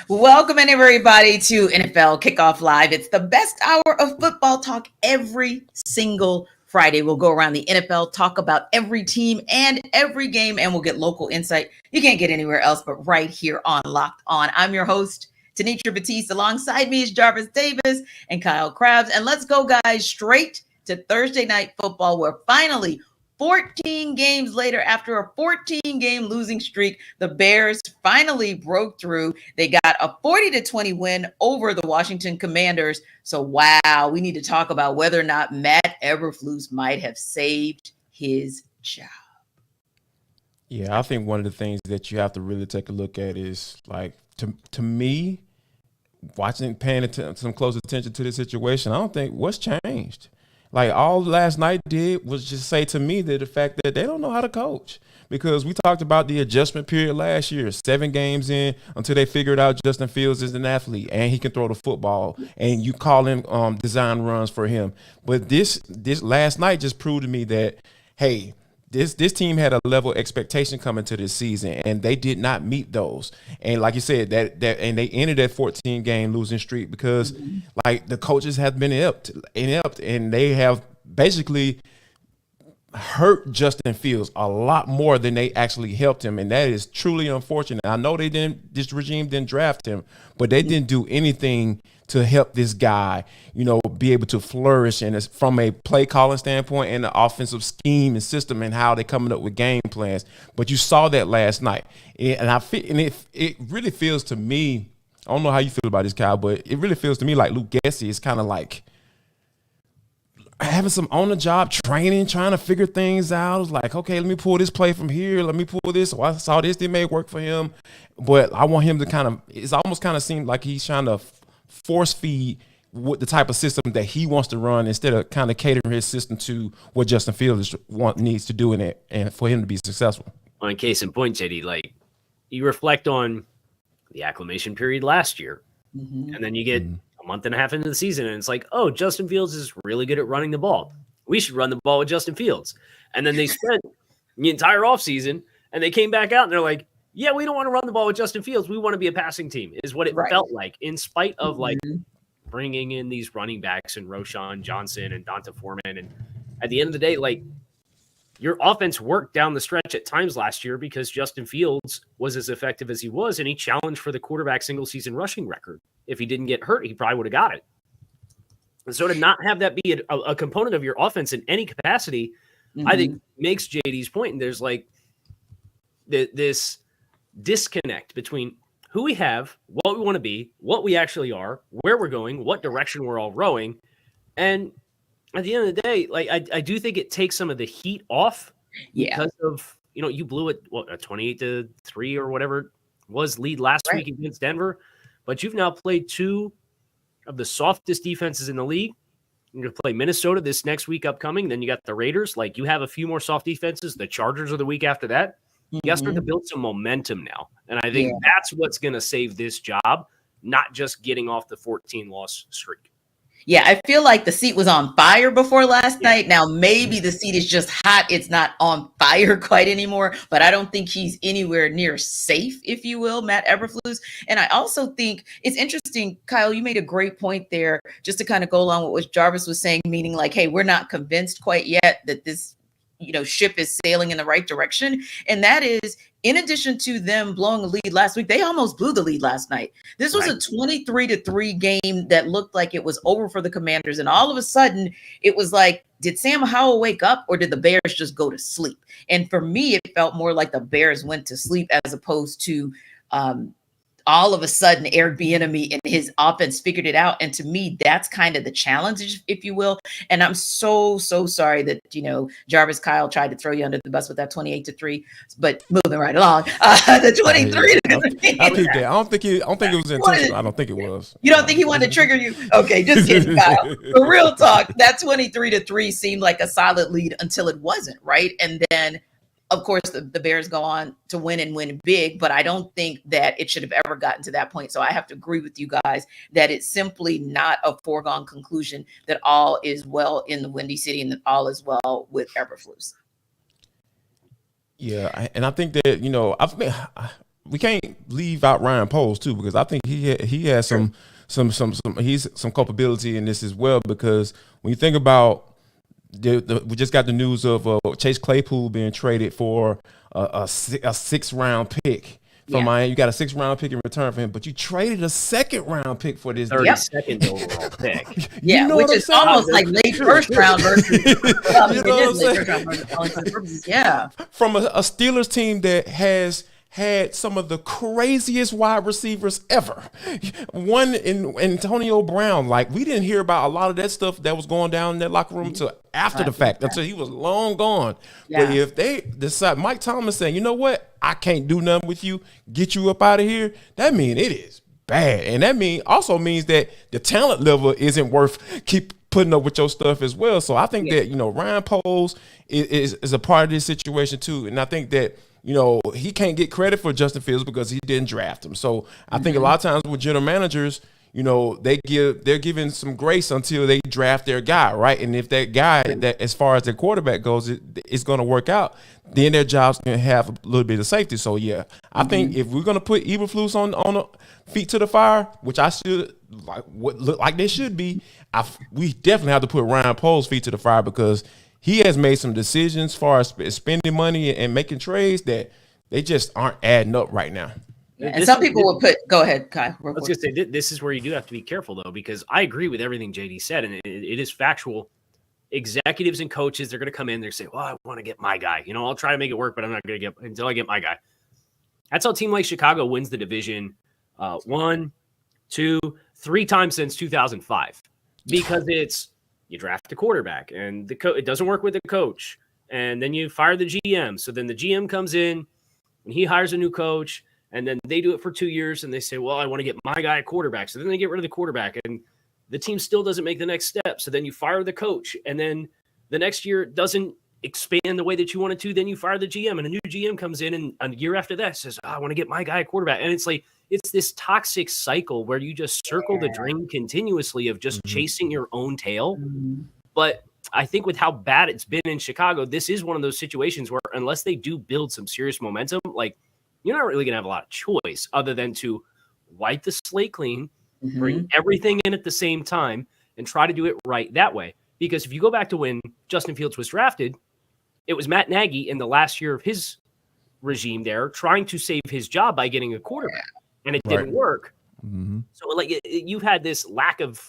Welcome in everybody to NFL Kickoff Live. It's the best hour of football talk every single Friday. We'll go around the NFL, talk about every team and every game, and we'll get local insight you can't get anywhere else but right here on Locked On. I'm your host, Tanitra Batiste. Alongside me is Jarvis Davis and Kyle Krabs. And let's go, guys, straight to Thursday Night Football, where finally 14 games later, after a 14-game losing streak, the Bears finally broke through. They got a 40-20 win over the Washington Commanders. So, wow, we need to talk about whether or not Matt Eberflus might have saved his job. Yeah, I think one of the things that you have to really take a look at is, like, to me, paying some close attention to the situation, I don't think what's changed. Like, all last night did was just say to me that the fact that they don't know how to coach, because we talked about the adjustment period last year, 7 games in until they figured out Justin Fields is an athlete and he can throw the football, and you call him design runs for him. But this last night just proved to me that, hey, this team had a level of expectation coming to this season, and they did not meet those. And like you said, that and they ended that 14-game losing streak because like the coaches have been inept, and they have basically hurt Justin Fields a lot more than they actually helped him, and that is truly unfortunate. I know this regime didn't draft him, but they didn't do anything to help this guy, be able to flourish, and it's from a play calling standpoint and the offensive scheme and system and how they're coming up with game plans. But you saw that last night, and it really feels to me, I don't know how you feel about this, Kyle, but it really feels to me like Luke Gessie is kind of like having some on-the-job training, trying to figure things out. It's like, okay, let me pull this play from here. Let me pull this. I saw this. It may work for him, but I want him to it's almost kind of seem like he's trying to force feed what the type of system that he wants to run instead of kind of catering his system to what Justin Fields needs to do in it and for him to be successful. On case in point, JD, like, you reflect on the acclimation period last year, and then you get a month and a half into the season, and it's like, oh, Justin Fields is really good at running the ball. We should run the ball with Justin Fields. And then they spent the entire offseason, and they came back out, and they're like, yeah, we don't want to run the ball with Justin Fields. We want to be a passing team, is what it felt like, in spite of, like, bringing in these running backs and Roschon Johnson and Donta Foreman. And at the end of the day, like, your offense worked down the stretch at times last year because Justin Fields was as effective as he was, and he challenged for the quarterback single-season rushing record. If he didn't get hurt, he probably would have got it. And so to not have that be a component of your offense in any capacity, I think makes JD's point. And there's, like, this disconnect between who we have, what we want to be, what we actually are, where we're going, what direction we're all rowing. And at the end of the day, like, I do think it takes some of the heat off because of, you blew it, a 28-3 or whatever it was lead last week against Denver, but you've now played 2 of the softest defenses in the league. You're going to play Minnesota this next week upcoming. Then you got the Raiders. Like, you have a few more soft defenses. The Chargers are the week after that. You got to start to build some momentum now. And I think that's what's going to save this job, not just getting off the 14-loss streak. Yeah, I feel like the seat was on fire before last night. Now, maybe the seat is just hot. It's not on fire quite anymore, but I don't think he's anywhere near safe, if you will, Matt Eberflus. And I also think it's interesting, Kyle, you made a great point there, just to kind of go along with what Jarvis was saying, meaning like, hey, we're not convinced quite yet that this ship is sailing in the right direction. And that is, in addition to them blowing a lead last week, they almost blew the lead last night. This was a 23-3 game that looked like it was over for the Commanders. And all of a sudden it was like, did Sam Howell wake up, or did the Bears just go to sleep? And for me, it felt more like the Bears went to sleep as opposed to, all of a sudden Eric Bieniemy and his offense figured it out. And to me, that's kind of the challenge, if you will. And I'm so sorry that, Jarvis, Kyle tried to throw you under the bus with that 28-3, but moving right along, the 23-3. I think that. I don't think it was intentional. I don't think it was. You don't think he wanted to trigger you? Okay, just kidding, Kyle. For real talk, that 23-3 seemed like a solid lead until it wasn't, right? And then, of course, the Bears go on to win and win big, but I don't think that it should have ever gotten to that point. So I have to agree with you guys that it's simply not a foregone conclusion that all is well in the Windy City and that all is well with Eberflus. Yeah, and I think that, we can't leave out Ryan Poles too, because I think he has some culpability in this as well, because when you think about we just got the news of Chase Claypool being traded for a 6th-round pick from Miami. You got a 6th-round pick in return for him, but you traded a 2nd-round pick for this 32nd overall pick. Yeah, which is almost like late first round versus. You know what I'm saying? Yeah, from a Steelers team that has had some of the craziest wide receivers ever. One in Antonio Brown. Like, we didn't hear about a lot of that stuff that was going down in that locker room until after the fact, until he was long gone. Yeah. But if they decide, Mike Thomas saying, you know what, I can't do nothing with you, get you up out of here, that means it is bad. And that also means that the talent level isn't worth keep putting up with your stuff as well. So I think that, Ryan Poles is a part of this situation too. And I think that, he can't get credit for Justin Fields because he didn't draft him. So I think a lot of times with general managers, they're giving some grace until they draft their guy, right? And if that guy, that as far as their quarterback goes, it's going to work out, then their job's going to have a little bit of safety. So yeah, I think if we're going to put Eberflus on a feet to the fire, which I should look like they should be, we definitely have to put Ryan Poles' feet to the fire, because he has made some decisions as far as spending money and making trades that they just aren't adding up right now. And some people will put – go ahead, Kai. I was going to say, this is where you do have to be careful, though, because I agree with everything JD said, and it is factual. Executives and coaches, they're going to come in, they're say, well, I want to get my guy. I'll try to make it work, but I'm not going to get – until I get my guy. That's how a team like Chicago wins the division 1, 2, 3 times since 2005, because it's – you draft a quarterback, and it doesn't work with the coach, and then you fire the GM. So then the GM comes in, and he hires a new coach, and then they do it for 2 years, and they say, well, I want to get my guy a quarterback. So then they get rid of the quarterback, and the team still doesn't make the next step. So then you fire the coach, and then the next year it doesn't expand the way that you want it to. Then you fire the GM, and a new GM comes in, and a year after that says, I want to get my guy a quarterback. And it's like, it's this toxic cycle where you just circle the drain continuously of just chasing your own tail. But I think with how bad it's been in Chicago, this is one of those situations where unless they do build some serious momentum, like, you're not really going to have a lot of choice other than to wipe the slate clean, bring everything in at the same time, and try to do it right that way. Because if you go back to when Justin Fields was drafted, it was Matt Nagy in the last year of his regime there trying to save his job by getting a quarterback. And it didn't work. So like you've had this lack of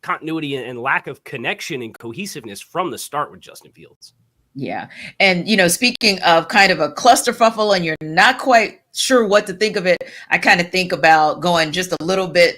continuity and lack of connection and cohesiveness from the start with Justin Fields. Yeah. And, speaking of kind of a clusterfuffle and you're not quite sure what to think of it, I kind of think about going just a little bit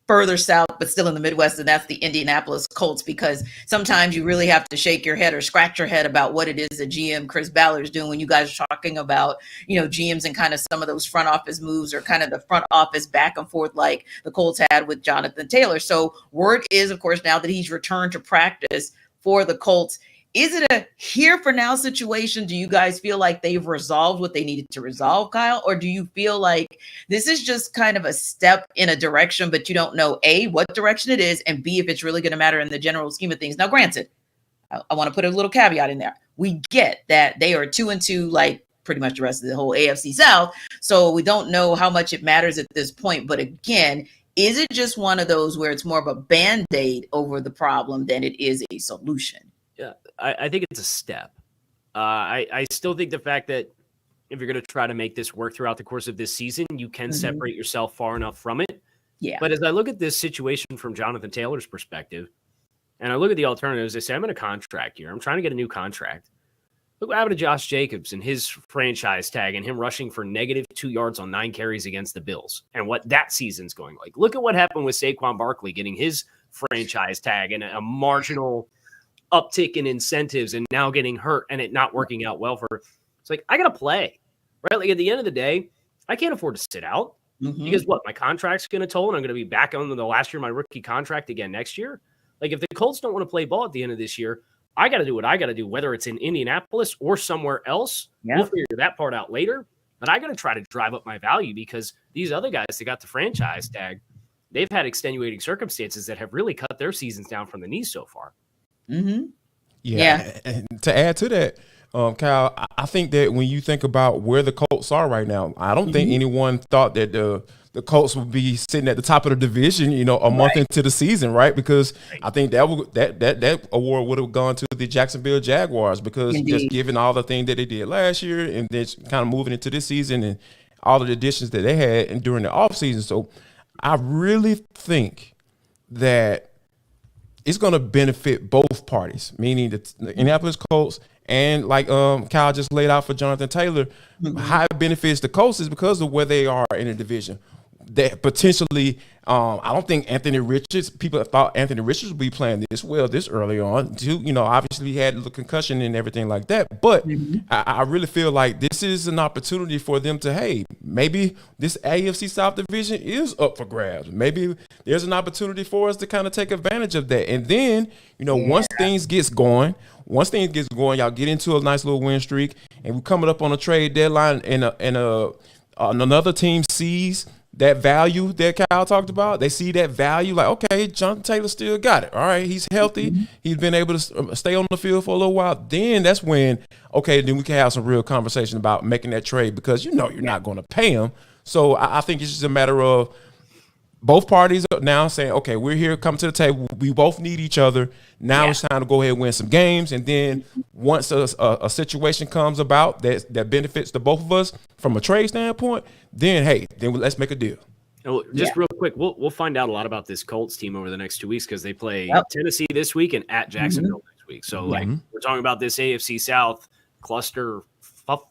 further south, but still in the Midwest, and that's the Indianapolis Colts, because sometimes you really have to shake your head or scratch your head about what it is that GM Chris Ballard is doing when you guys are talking about, GMs and kind of some of those front office moves or kind of the front office back and forth like the Colts had with Jonathan Taylor. So word is, of course, now that he's returned to practice for the Colts. Is it a here for now situation? Do you guys feel like they've resolved what they needed to resolve, Kyle? Or do you feel like this is just kind of a step in a direction, but you don't know A, what direction it is, and B, if it's really going to matter in the general scheme of things? Now, granted, I want to put a little caveat in there. We get that they are 2-2, like pretty much the rest of the whole AFC South. So we don't know how much it matters at this point. But again, is it just one of those where it's more of a Band-Aid over the problem than it is a solution? Yeah, I think it's a step. I still think the fact that if you're going to try to make this work throughout the course of this season, you can separate yourself far enough from it. Yeah. But as I look at this situation from Jonathan Taylor's perspective, and I look at the alternatives, I say, I'm in a contract year. I'm trying to get a new contract. Look what happened to Josh Jacobs and his franchise tag and him rushing for -2 yards on 9 carries against the Bills and what that season's going like. Look at what happened with Saquon Barkley getting his franchise tag and a marginal uptick in incentives and now getting hurt and it not working out well for it's like I gotta play, right? Like at the end of the day, I can't afford to sit out because what my contract's gonna toll and I'm gonna be back on the last year of my rookie contract again next year. Like if the Colts don't want to play ball at the end of this year, I gotta do what I gotta do, whether it's in Indianapolis or somewhere else. We'll figure that part out later. But I gotta try to drive up my value because these other guys that got the franchise tag, they've had extenuating circumstances that have really cut their seasons down from the knees so far. Yeah. And to add to that, Kyle, I think that when you think about where the Colts are right now, I don't think anyone thought that the Colts would be sitting at the top of the division, a month into the season, right? Because I think that award would have gone to the Jacksonville Jaguars because just given all the things that they did last year and then kind of moving into this season and all of the additions that they had and during the offseason. So I really think that it's going to benefit both parties, meaning the Indianapolis Colts and like Kyle just laid out for Jonathan Taylor, how it benefits the Colts is because of where they are in the division. That potentially, I don't think Anthony Richards, people thought Anthony Richards would be playing this well this early on. Obviously he had the concussion and everything like that. But I really feel like this is an opportunity for them to, hey, maybe this AFC South division is up for grabs. Maybe there's an opportunity for us to kind of take advantage of that. And then, once things gets going, y'all get into a nice little win streak, and we're coming up on a trade deadline, and another team sees that value that Kyle talked about. They see that value, like, okay, Jonathan Taylor still got it. All right, he's healthy. He's been able to stay on the field for a little while. Then that's when, then we can have some real conversation about making that trade because you're not going to pay him. So I think it's just a matter of both parties are now saying, okay, we're here, come to the table. We both need each other. Now it's time to go ahead and win some games. And then once a situation comes about that benefits the both of us from a trade standpoint, then let's make a deal. Just real quick, we'll find out a lot about this Colts team over the next 2 weeks because they play Tennessee this week and at Jacksonville next week. So we're talking about this AFC South cluster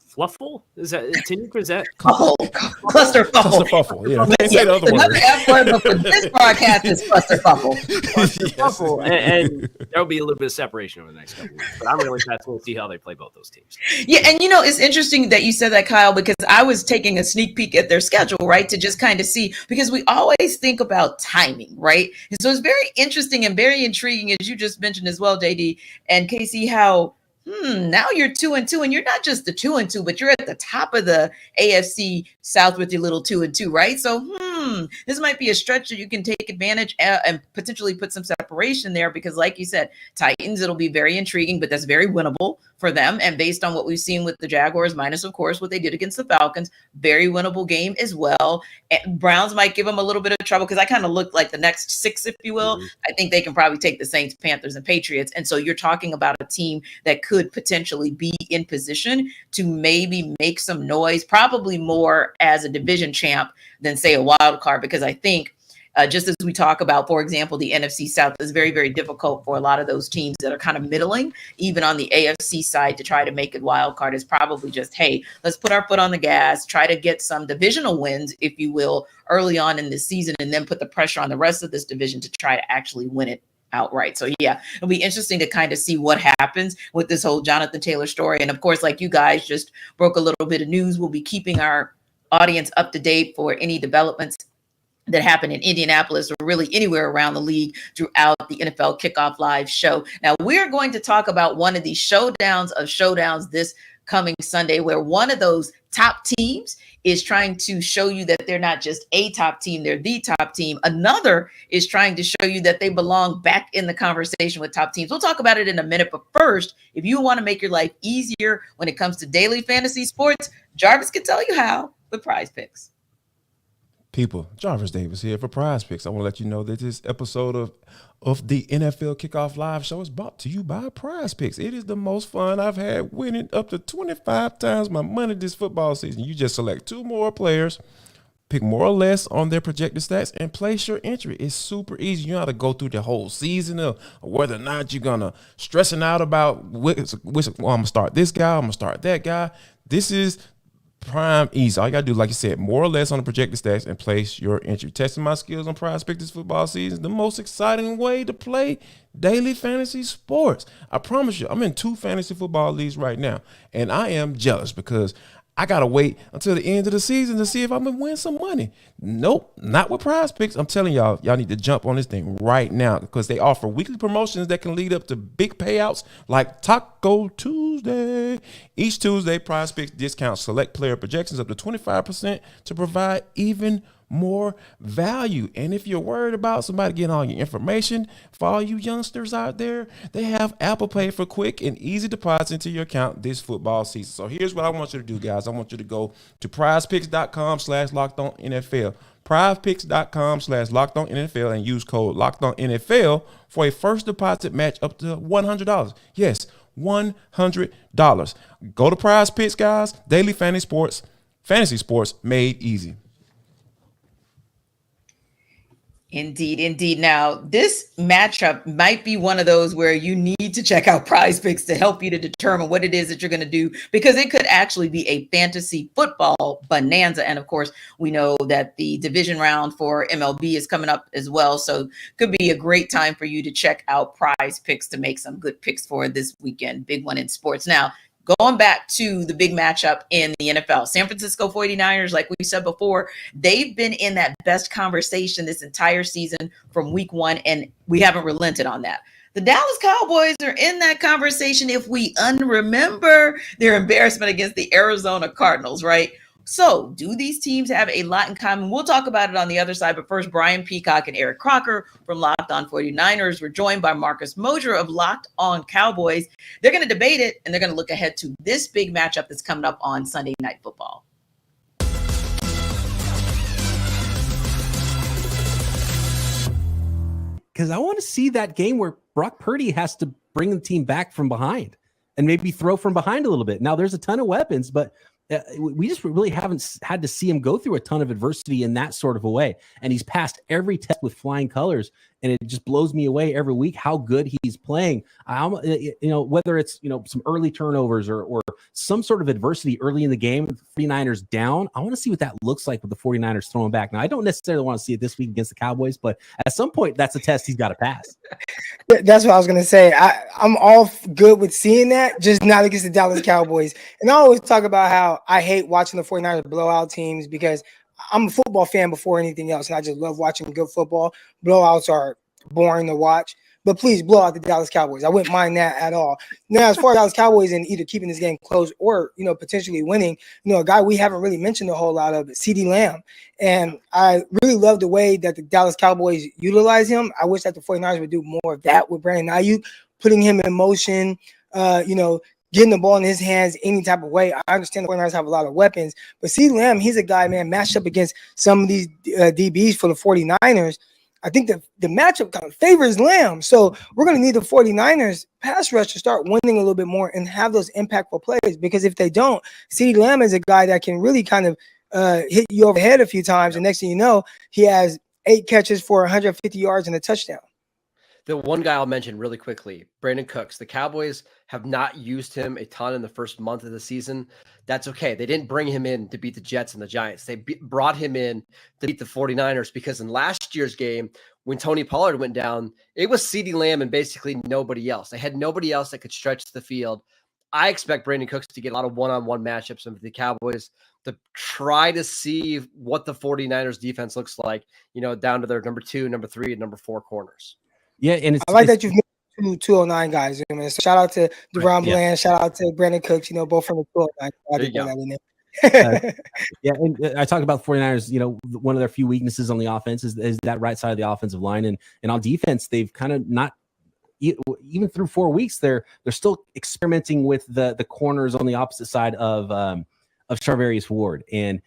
fluffle? Is that cluster fuffle? Yeah, can't say the other word. F word, but for this broadcast is cluster fuffle. And there will be a little bit of separation over the next couple of weeks. But I'm really fascinated to see how they play both those teams. Yeah, and it's interesting that you said that, Kyle, because I was taking a sneak peek at their schedule, right, to just kind of see, because we always think about timing, right? And so it's very interesting and very intriguing, as you just mentioned as well, JD and Casey, how now you're 2-2, and you're not just the 2-2, but you're at the top of the AFC South with your little 2-2, right? So, this might be a stretch that you can take advantage and potentially put some separation there because, like you said, Titans, it'll be very intriguing, but that's very winnable for them. And based on what we've seen with the Jaguars, minus, of course, what they did against the Falcons, very winnable game as well. And Browns might give them a little bit of trouble because I kind of looked like the next 6, if you will. I think they can probably take the Saints, Panthers, and Patriots. And so you're talking about a team that could potentially be in position to maybe make some noise, probably more as a division champ than, say, a wild card, because I think just as we talk about, for example, the NFC South is very, very difficult for a lot of those teams that are kind of middling, even on the AFC side, to try to make it wild card is probably just, hey, let's put our foot on the gas, try to get some divisional wins, if you will, early on in the season, and then put the pressure on the rest of this division to try to actually win it outright. So it'll be interesting to kind of see what happens with this whole Jonathan Taylor story. And of course, like you guys just broke a little bit of news, we'll be keeping our audience up to date for any developments that happen in Indianapolis or really anywhere around the league throughout the NFL Kickoff Live show. Now, we're going to talk about one of these showdowns of showdowns this coming Sunday, where one of those top teams is trying to show you that they're not just a top team, they're the top team. Another is trying to show you that they belong back in the conversation with top teams. We'll talk about it in a minute, but first, if you want to make your life easier when it comes to daily fantasy sports, Jarvis can tell you how with Prize Picks. People, Jarvis Davis here for Prize Picks. I want to let you know that this episode of the NFL Kickoff Live show is brought to you by Prize Picks. It is the most fun I've had, winning up to 25 times my money this football season. You just select 2 more players, pick more or less on their projected stats, and place your entry. It's super easy. You don't have to go through the whole season of whether or not you're going to stressing out about I'm going to start this guy, I'm going to start that guy. This is prime easy. All you gotta do, like you said, more or less on the projected stats and place your entry. Testing my skills on Prize Picks this football season, the most exciting way to play daily fantasy sports. I promise you, I'm in 2 fantasy football leagues right now, and I am jealous because I gotta wait until the end of the season to see if I'm gonna win some money. Nope, not with Prize Picks. I'm telling y'all need to jump on this thing right now because they offer weekly promotions that can lead up to big payouts like Taco Tuesday. Each Tuesday, Prize Picks discounts select player projections up to 25% to provide even more value. And if you're worried about somebody getting all your information, for all you youngsters out there, they have Apple Pay for quick and easy deposits into your account this football season. So here's what I want you to do, guys. I want you to go to prizepicks.com/lockedonnfl. prizepicks.com/lockedonnfl and use code LockedOnNFL for a first deposit match up to $100. Yes, $100. Go to Prize Picks, guys. Daily fantasy sports made easy. Indeed. Now, this matchup might be one of those where you need to check out Prize Picks to help you to determine what it is that you're going to do, because it could actually be a fantasy football bonanza. And of course, we know that the division round for MLB is coming up as well. So could be a great time for you to check out Prize Picks to make some good picks for this weekend. Big one in sports. Now, going back to the big matchup in the NFL, San Francisco 49ers, like we said before, they've been in that best conversation this entire season from week one, and we haven't relented on that. The Dallas Cowboys are in that conversation if we unremember their embarrassment against the Arizona Cardinals, right? So do these teams have a lot in common? We'll talk about it on the other side. But first, Brian Peacock and Eric Crocker from Locked On 49ers. We're joined by Marcus Mosher of Locked On Cowboys. They're going to debate it, and they're going to look ahead to this big matchup that's coming up on Sunday Night Football. Because I want to see that game where Brock Purdy has to bring the team back from behind and maybe throw from behind a little bit. Now, there's a ton of weapons, but we just really haven't had to see him go through a ton of adversity in that sort of a way. And he's passed every test with flying colors. And it just blows me away every week how good he's playing. Whether it's, some early turnovers or some sort of adversity early in the game, with the 49ers down, I want to see what that looks like with the 49ers throwing back. Now, I don't necessarily want to see it this week against the Cowboys, but at some point, that's a test he's got to pass. That's what I was going to say. I'm all good with seeing that, just not against the Dallas Cowboys. And I always talk about how I hate watching the 49ers blow out teams because I'm a football fan before anything else, and I just love watching good football. Blowouts are boring to watch, but please blow out the Dallas Cowboys. I wouldn't mind that at all. Now, as far as Dallas Cowboys and either keeping this game close or, potentially winning, a guy we haven't really mentioned a whole lot of, CeeDee Lamb. And I really love the way that the Dallas Cowboys utilize him. I wish that the 49ers would do more of that with Brandon Ayuk, putting him in motion, getting the ball in his hands any type of way. I understand the 49ers have a lot of weapons, but CeeDee Lamb, he's a guy, man, matched up against some of these DBs for the 49ers. I think the matchup kind of favors Lamb. So we're going to need the 49ers pass rush to start winning a little bit more and have those impactful plays, because if they don't, CeeDee Lamb is a guy that can really kind of hit you over the head a few times. And next thing you know, he has 8 catches for 150 yards and a touchdown. The one guy I'll mention really quickly, Brandon Cooks. The Cowboys have not used him a ton in the first month of the season. That's okay. They didn't bring him in to beat the Jets and the Giants. They brought him in to beat the 49ers because in last year's game, when Tony Pollard went down, it was CeeDee Lamb and basically nobody else. They had nobody else that could stretch the field. I expect Brandon Cooks to get a lot of one-on-one matchups with the Cowboys to try to see what the 49ers defense looks like, down to their number 2, number 3, and number 4 corners. Yeah, and I like that you've mentioned 209 guys. So shout out to Deron Bland, shout out to Brandon Cooks, both from the 209. And I talked about the 49ers, one of their few weaknesses on the offense is that right side of the offensive line. And on defense, they've kind of not, even through 4 weeks, they're still experimenting with the corners on the opposite side of Charvarius Ward. And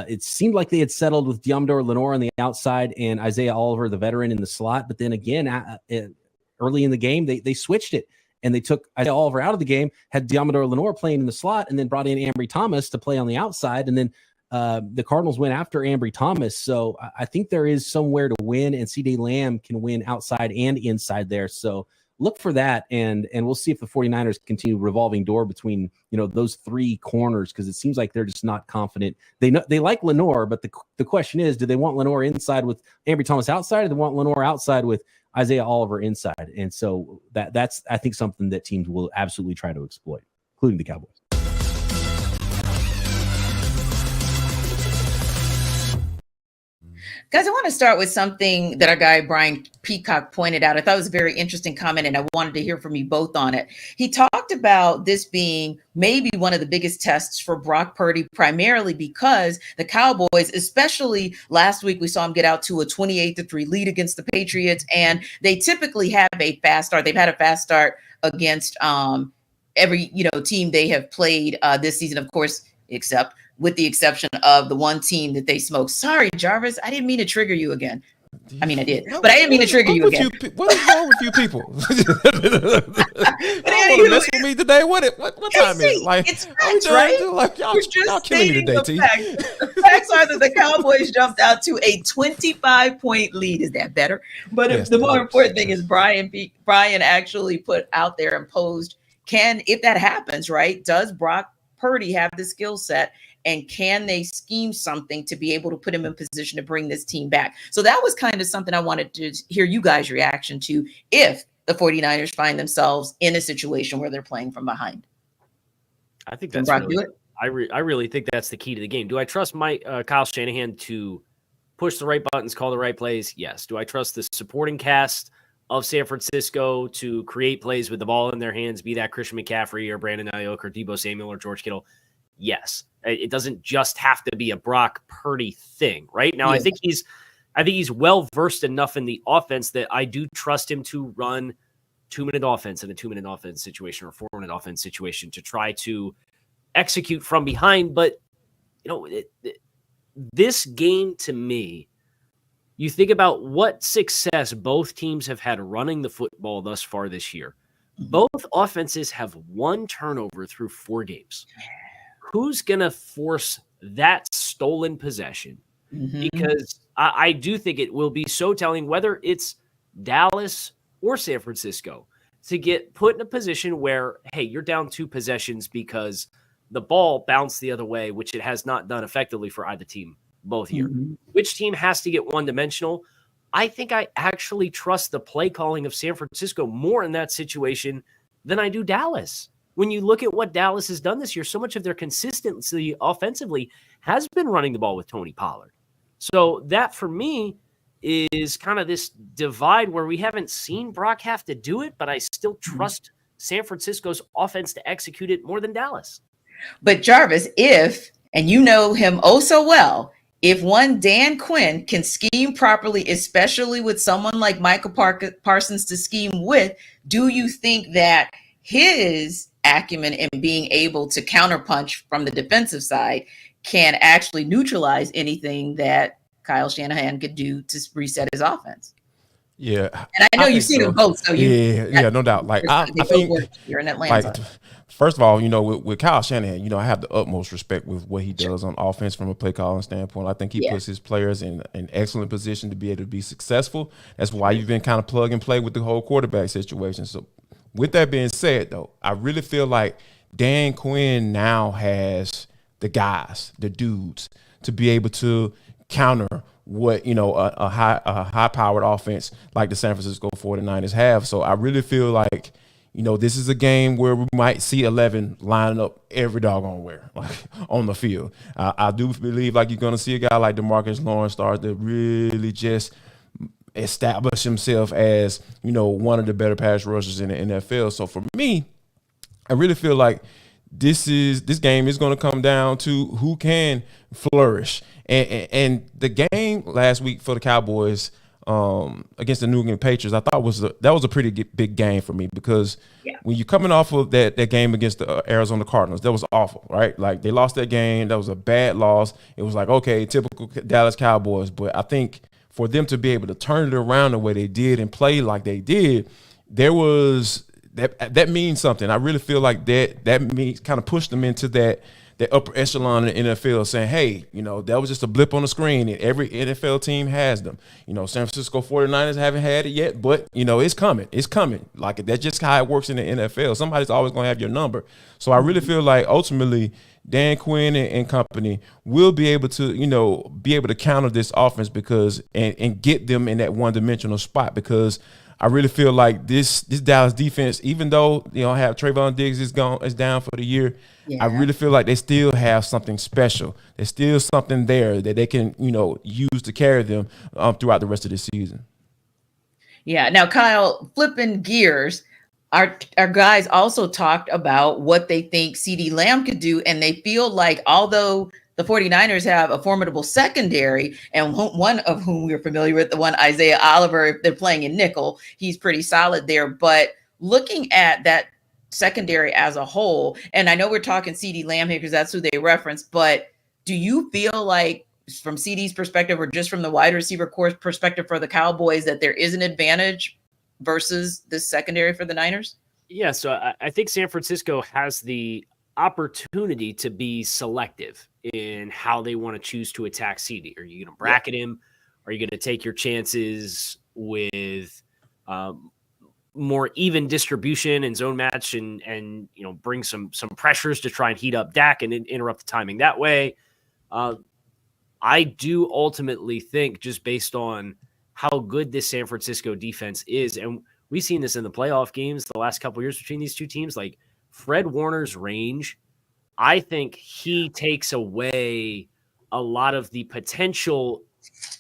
it seemed like they had settled with Deommodore Lenoir on the outside and Isaiah Oliver, the veteran, in the slot. But then again, early in the game, they switched it and they took Isaiah Oliver out of the game, had Deommodore Lenoir playing in the slot, and then brought in Ambry Thomas to play on the outside. And then the Cardinals went after Ambry Thomas. So I think there is somewhere to win, and CeeDee Lamb can win outside and inside there. So look for that, and we'll see if the 49ers continue revolving door between, those 3 corners, because it seems like they're just not confident. They like Lenoir, but the question is, do they want Lenoir inside with Ambry Thomas outside, or do they want Lenoir outside with Isaiah Oliver inside? And so that's, I think, something that teams will absolutely try to exploit, including the Cowboys. Guys, I want to start with something that our guy Brian Peacock pointed out. I thought it was a very interesting comment, and I wanted to hear from you both on it. He talked about this being maybe one of the biggest tests for Brock Purdy, primarily because the Cowboys, especially last week, we saw him get out to a 28-3 lead against the Patriots, and they typically have a fast start. They've had a fast start against every team they have played this season, of course, except with the exception of the one team that they smoked. Sorry, Jarvis, I didn't mean to trigger you again. I mean, I did, but I didn't mean to trigger you again. What is wrong with you people? I want to mess with me today. What time is it? Like, it's facts, right? Like, y'all killing me today, T. The facts are that the Cowboys jumped out to a 25-point lead. Is that better? But yes, the more important thing is Brian actually put out there and posed, if that happens, right, does Brock Purdy have the skill set? And can they scheme something to be able to put him in position to bring this team back? So that was kind of something I wanted to hear you guys' reaction to if the 49ers find themselves in a situation where they're playing from behind. I think that's I really think that's the key to the game. Do I trust Kyle Shanahan to push the right buttons, call the right plays? Yes. Do I trust the supporting cast of San Francisco to create plays with the ball in their hands, be that Christian McCaffrey or Brandon Ayuk or Deebo Samuel or George Kittle? Yes. It doesn't just have to be a Brock Purdy thing, right? Now, yeah. I think he's well versed enough in the offense that I do trust him to run 2-minute offense in a 2-minute offense situation or 4-minute offense situation to try to execute from behind. But this game, to me, you think about what success both teams have had running the football thus far this year. Both offenses have 1 turnover through 4 games. Who's going to force that stolen possession? Mm-hmm. Because I do think it will be so telling, whether it's Dallas or San Francisco, to get put in a position where, hey, you're down 2 possessions because the ball bounced the other way, which it has not done effectively for either team both year. Mm-hmm. Which team has to get one-dimensional? I think I actually trust the play calling of San Francisco more in that situation than I do Dallas. When you look at what Dallas has done this year, so much of their consistency offensively has been running the ball with Tony Pollard. So that, for me, is kind of this divide where we haven't seen Brock have to do it, but I still trust San Francisco's offense to execute it more than Dallas. But Jarvis, and you know him oh so well, if one Dan Quinn can scheme properly, especially with someone like Michael Parsons to scheme with, do you think that his acumen in being able to counterpunch from the defensive side can actually neutralize anything that Kyle Shanahan could do to reset his offense? Yeah. And I know you've seen them both. So yeah, no doubt. Like, I think you're in Atlanta. Like, first of all, with Kyle Shanahan, I have the utmost respect with what he does on offense from a play calling standpoint. I think he puts his players in an excellent position to be able to be successful. That's why you've been kind of plug and play with the whole quarterback situation. So with that being said, though, I really feel like Dan Quinn now has the guys, the dudes, to be able to counter what, a high-powered offense like the San Francisco 49ers have. So I really feel like, this is a game where we might see 11 lining up every doggone where, like, on the field. I do believe, like, you're going to see a guy like DeMarcus Lawrence start to really just establish himself as, one of the better pass rushers in the NFL. So for me, I really feel like this game is going to come down to who can flourish. And the game last week for the Cowboys against the New England Patriots, I thought that was a pretty big game for me, because when you're coming off of that game against the Arizona Cardinals, that was awful, right? Like, they lost that game. That was a bad loss. It was like, okay, typical Dallas Cowboys. But I think for them to be able to turn it around the way they did and play like they did, there was that means something. I really feel like that means kind of pushed them into that upper echelon in the NFL, saying, hey, that was just a blip on the screen, and every NFL team has them. San Francisco 49ers haven't had it yet, but, it's coming. It's coming. Like, that's just how it works in the NFL. Somebody's always going to have your number. So I really feel like ultimately Dan Quinn and company will be able to, counter this offense and get them in that one-dimensional spot, because I really feel like this Dallas defense, even though have Trayvon Diggs is down for the year, I really feel like they still have something special. There's still something there that they can use to carry them throughout the rest of the season. Yeah. Now, Kyle, flipping gears, our guys also talked about what they think CeeDee Lamb could do, and they feel like although the 49ers have a formidable secondary, and one of whom we're familiar with, the one Isaiah Oliver, if they're playing in nickel, he's pretty solid there. But looking at that secondary as a whole, and I know we're talking CeeDee Lamb here because that's who they reference, but do you feel like from CeeDee's perspective or just from the wide receiver corps perspective for the Cowboys that there is an advantage versus this secondary for the Niners? Yeah, so I think San Francisco has the opportunity to be selective in how they want to choose to attack CeeDee. Are you going to bracket him? Are you going to take your chances with more even distribution and zone match and bring some pressures to try and heat up Dak and interrupt the timing that way? I do ultimately think, just based on how good this San Francisco defense is, and we've seen this in the playoff games the last couple of years between these two teams, like Fred Warner's range, I think he takes away a lot of the potential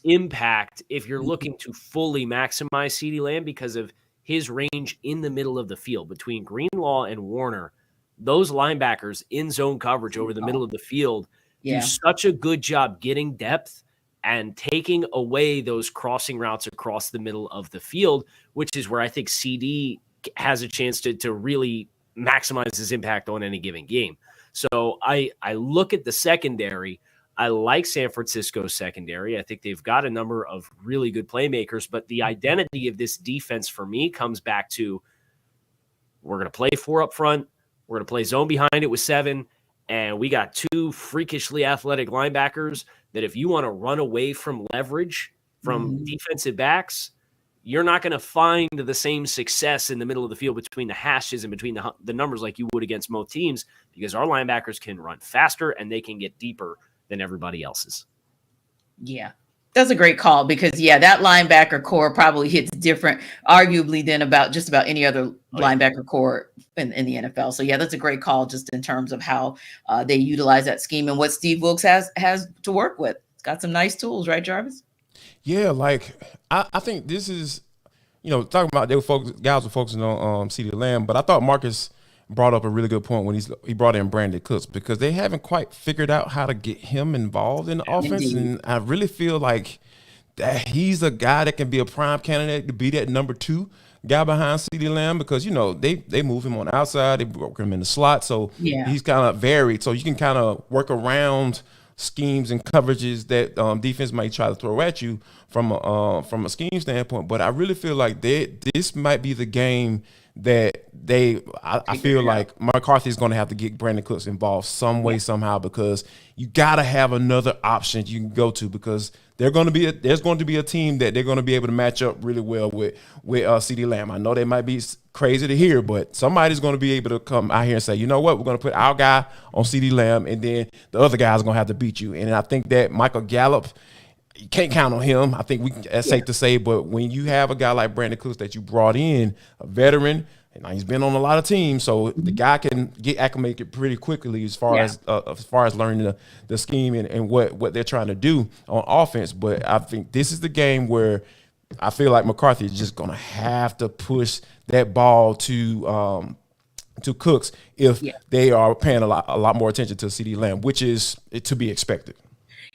impact if you're looking to fully maximize CeeDee Lamb because of his range in the middle of the field between Greenlaw and Warner. Those linebackers in zone coverage over the middle of the field do such a good job getting depth and taking away those crossing routes across the middle of the field, which is where I think CeeDee has a chance to really maximize his impact on any given game. So I look at the secondary. I like San Francisco's secondary. I think they've got a number of really good playmakers, but the identity of this defense for me comes back to we're going to play 4 up front. We're going to play zone behind it with 7. And we got 2 freakishly athletic linebackers that if you want to run away from leverage from defensive backs, you're not going to find the same success in the middle of the field between the hashes and between the numbers like you would against most teams, because our linebackers can run faster and they can get deeper than everybody else's. Yeah. That's a great call because, that linebacker core probably hits different, arguably, than just about any other linebacker core in the NFL. So, that's a great call just in terms of how they utilize that scheme and what Steve Wilks has to work with. It's got some nice tools, right, Jarvis? Yeah, I think this is, talking about guys were focusing on CeeDee Lamb, but I thought Marcus brought up a really good point when he brought in Brandon Cooks because they haven't quite figured out how to get him involved in the offense. Indeed. And I really feel like that he's a guy that can be a prime candidate to be that number 2 guy behind CeeDee Lamb because, they move him on the outside, they work him in the slot. So he's kind of varied. So you can kind of work around schemes and coverages that defense might try to throw at you from a scheme standpoint. But I really feel like this might be the game that I feel like McCarthy is going to have to get Brandon Cooks involved some way, somehow, because you got to have another option you can go to because there's going to be a team that they're going to be able to match up really well with CeeDee Lamb. I know they might be crazy to hear, but somebody's going to be able to come out here and say, you know what, we're going to put our guy on CeeDee Lamb, and then the other guy's going to have to beat you. And I think that Michael Gallup, you can't count on him. I think that's safe to say. But when you have a guy like Brandon Cooks that you brought in, a veteran, and he's been on a lot of teams, so the guy can get acclimated pretty quickly as far as learning the scheme and what they're trying to do on offense. But I think this is the game where I feel like McCarthy is just going to have to push that ball to Cooks if they are paying a lot more attention to CeeDee Lamb, which is to be expected.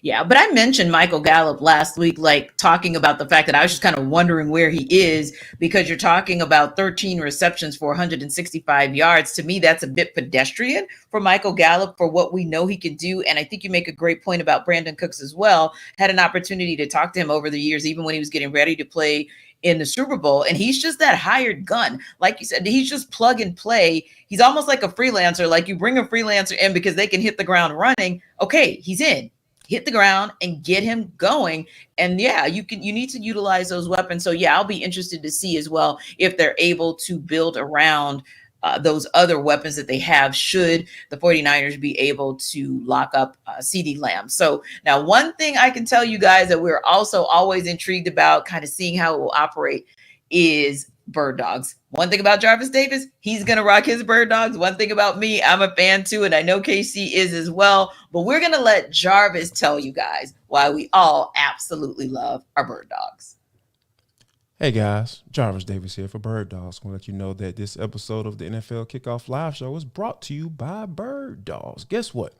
Yeah, but I mentioned Michael Gallup last week, talking about the fact that I was just kind of wondering where he is because you're talking about 13 receptions for 165 yards. To me, that's a bit pedestrian for Michael Gallup for what we know he can do. And I think you make a great point about Brandon Cooks as well. Had an opportunity to talk to him over the years, even when he was getting ready to play in the Super Bowl. And he's just that hired gun. Like you said, he's just plug and play. He's almost like a freelancer. Like you bring a freelancer in because they can hit the ground running. Okay, he's in. Hit the ground and get him going. And you need to utilize those weapons. So I'll be interested to see as well if they're able to build around those other weapons that they have should the 49ers be able to lock up CeeDee Lamb. So now one thing I can tell you guys that we're also always intrigued about kind of seeing how it will operate is Bird Dogs. One thing about Jarvis Davis, he's going to rock his Bird Dogs. One thing about me, I'm a fan too, and I know KC is as well. But we're going to let Jarvis tell you guys why we all absolutely love our Bird Dogs. Hey guys, Jarvis Davis here for Bird Dogs. I want to let you know that this episode of the NFL Kickoff Live Show is brought to you by Bird Dogs. Guess what?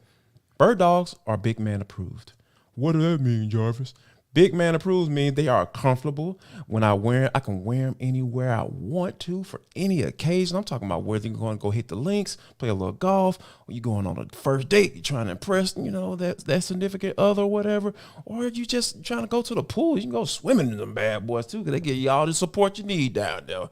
Bird Dogs are big man approved. What does that mean, Jarvis? Big man approved means they are comfortable. When I wear them, I can wear them anywhere I want to for any occasion. I'm talking about whether you're going to go hit the links, play a little golf, or you're going on a first date, you're trying to impress, that significant other or whatever, or you just trying to go to the pool. You can go swimming in them bad boys too, because they give you all the support you need down there.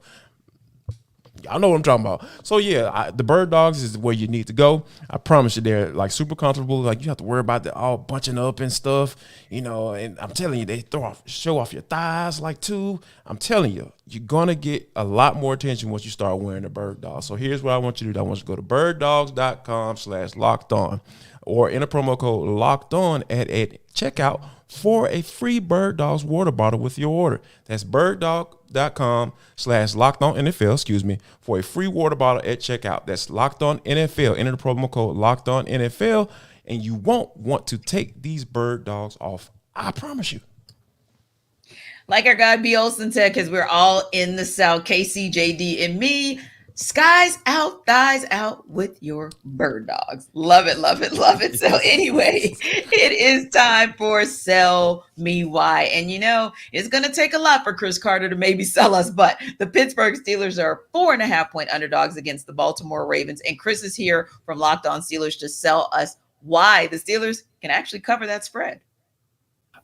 Y'all know what I'm talking about. So yeah, the Bird Dogs is where you need to go. I promise you, they're like super comfortable. Like you have to worry about the all bunching up and stuff, and I'm telling you, they show off your thighs like too. I'm telling you, you're gonna get a lot more attention once you start wearing the Bird Dogs. So here's what I want you to do. I want you to go to birddogs.com/lockedon or enter promo code LOCKEDON at checkout for a free Bird Dogs water bottle with your order. That's birddog.com/LockedOnNFL, for a free water bottle at checkout. That's LockedOnNFL. Enter the promo code LockedOnNFL, and you won't want to take these Bird Dogs off. I promise you. Like our guy B. Olsen said, because we're all in the South, KC, JD, and me. Skies out, thighs out with your Bird Dogs. Love it, love it, love it. So anyway, it is time for Sell Me Why. And it's going to take a lot for Chris Carter to maybe sell us, but the Pittsburgh Steelers are 4.5-point underdogs against the Baltimore Ravens. And Chris is here from Locked On Steelers to sell us why the Steelers can actually cover that spread.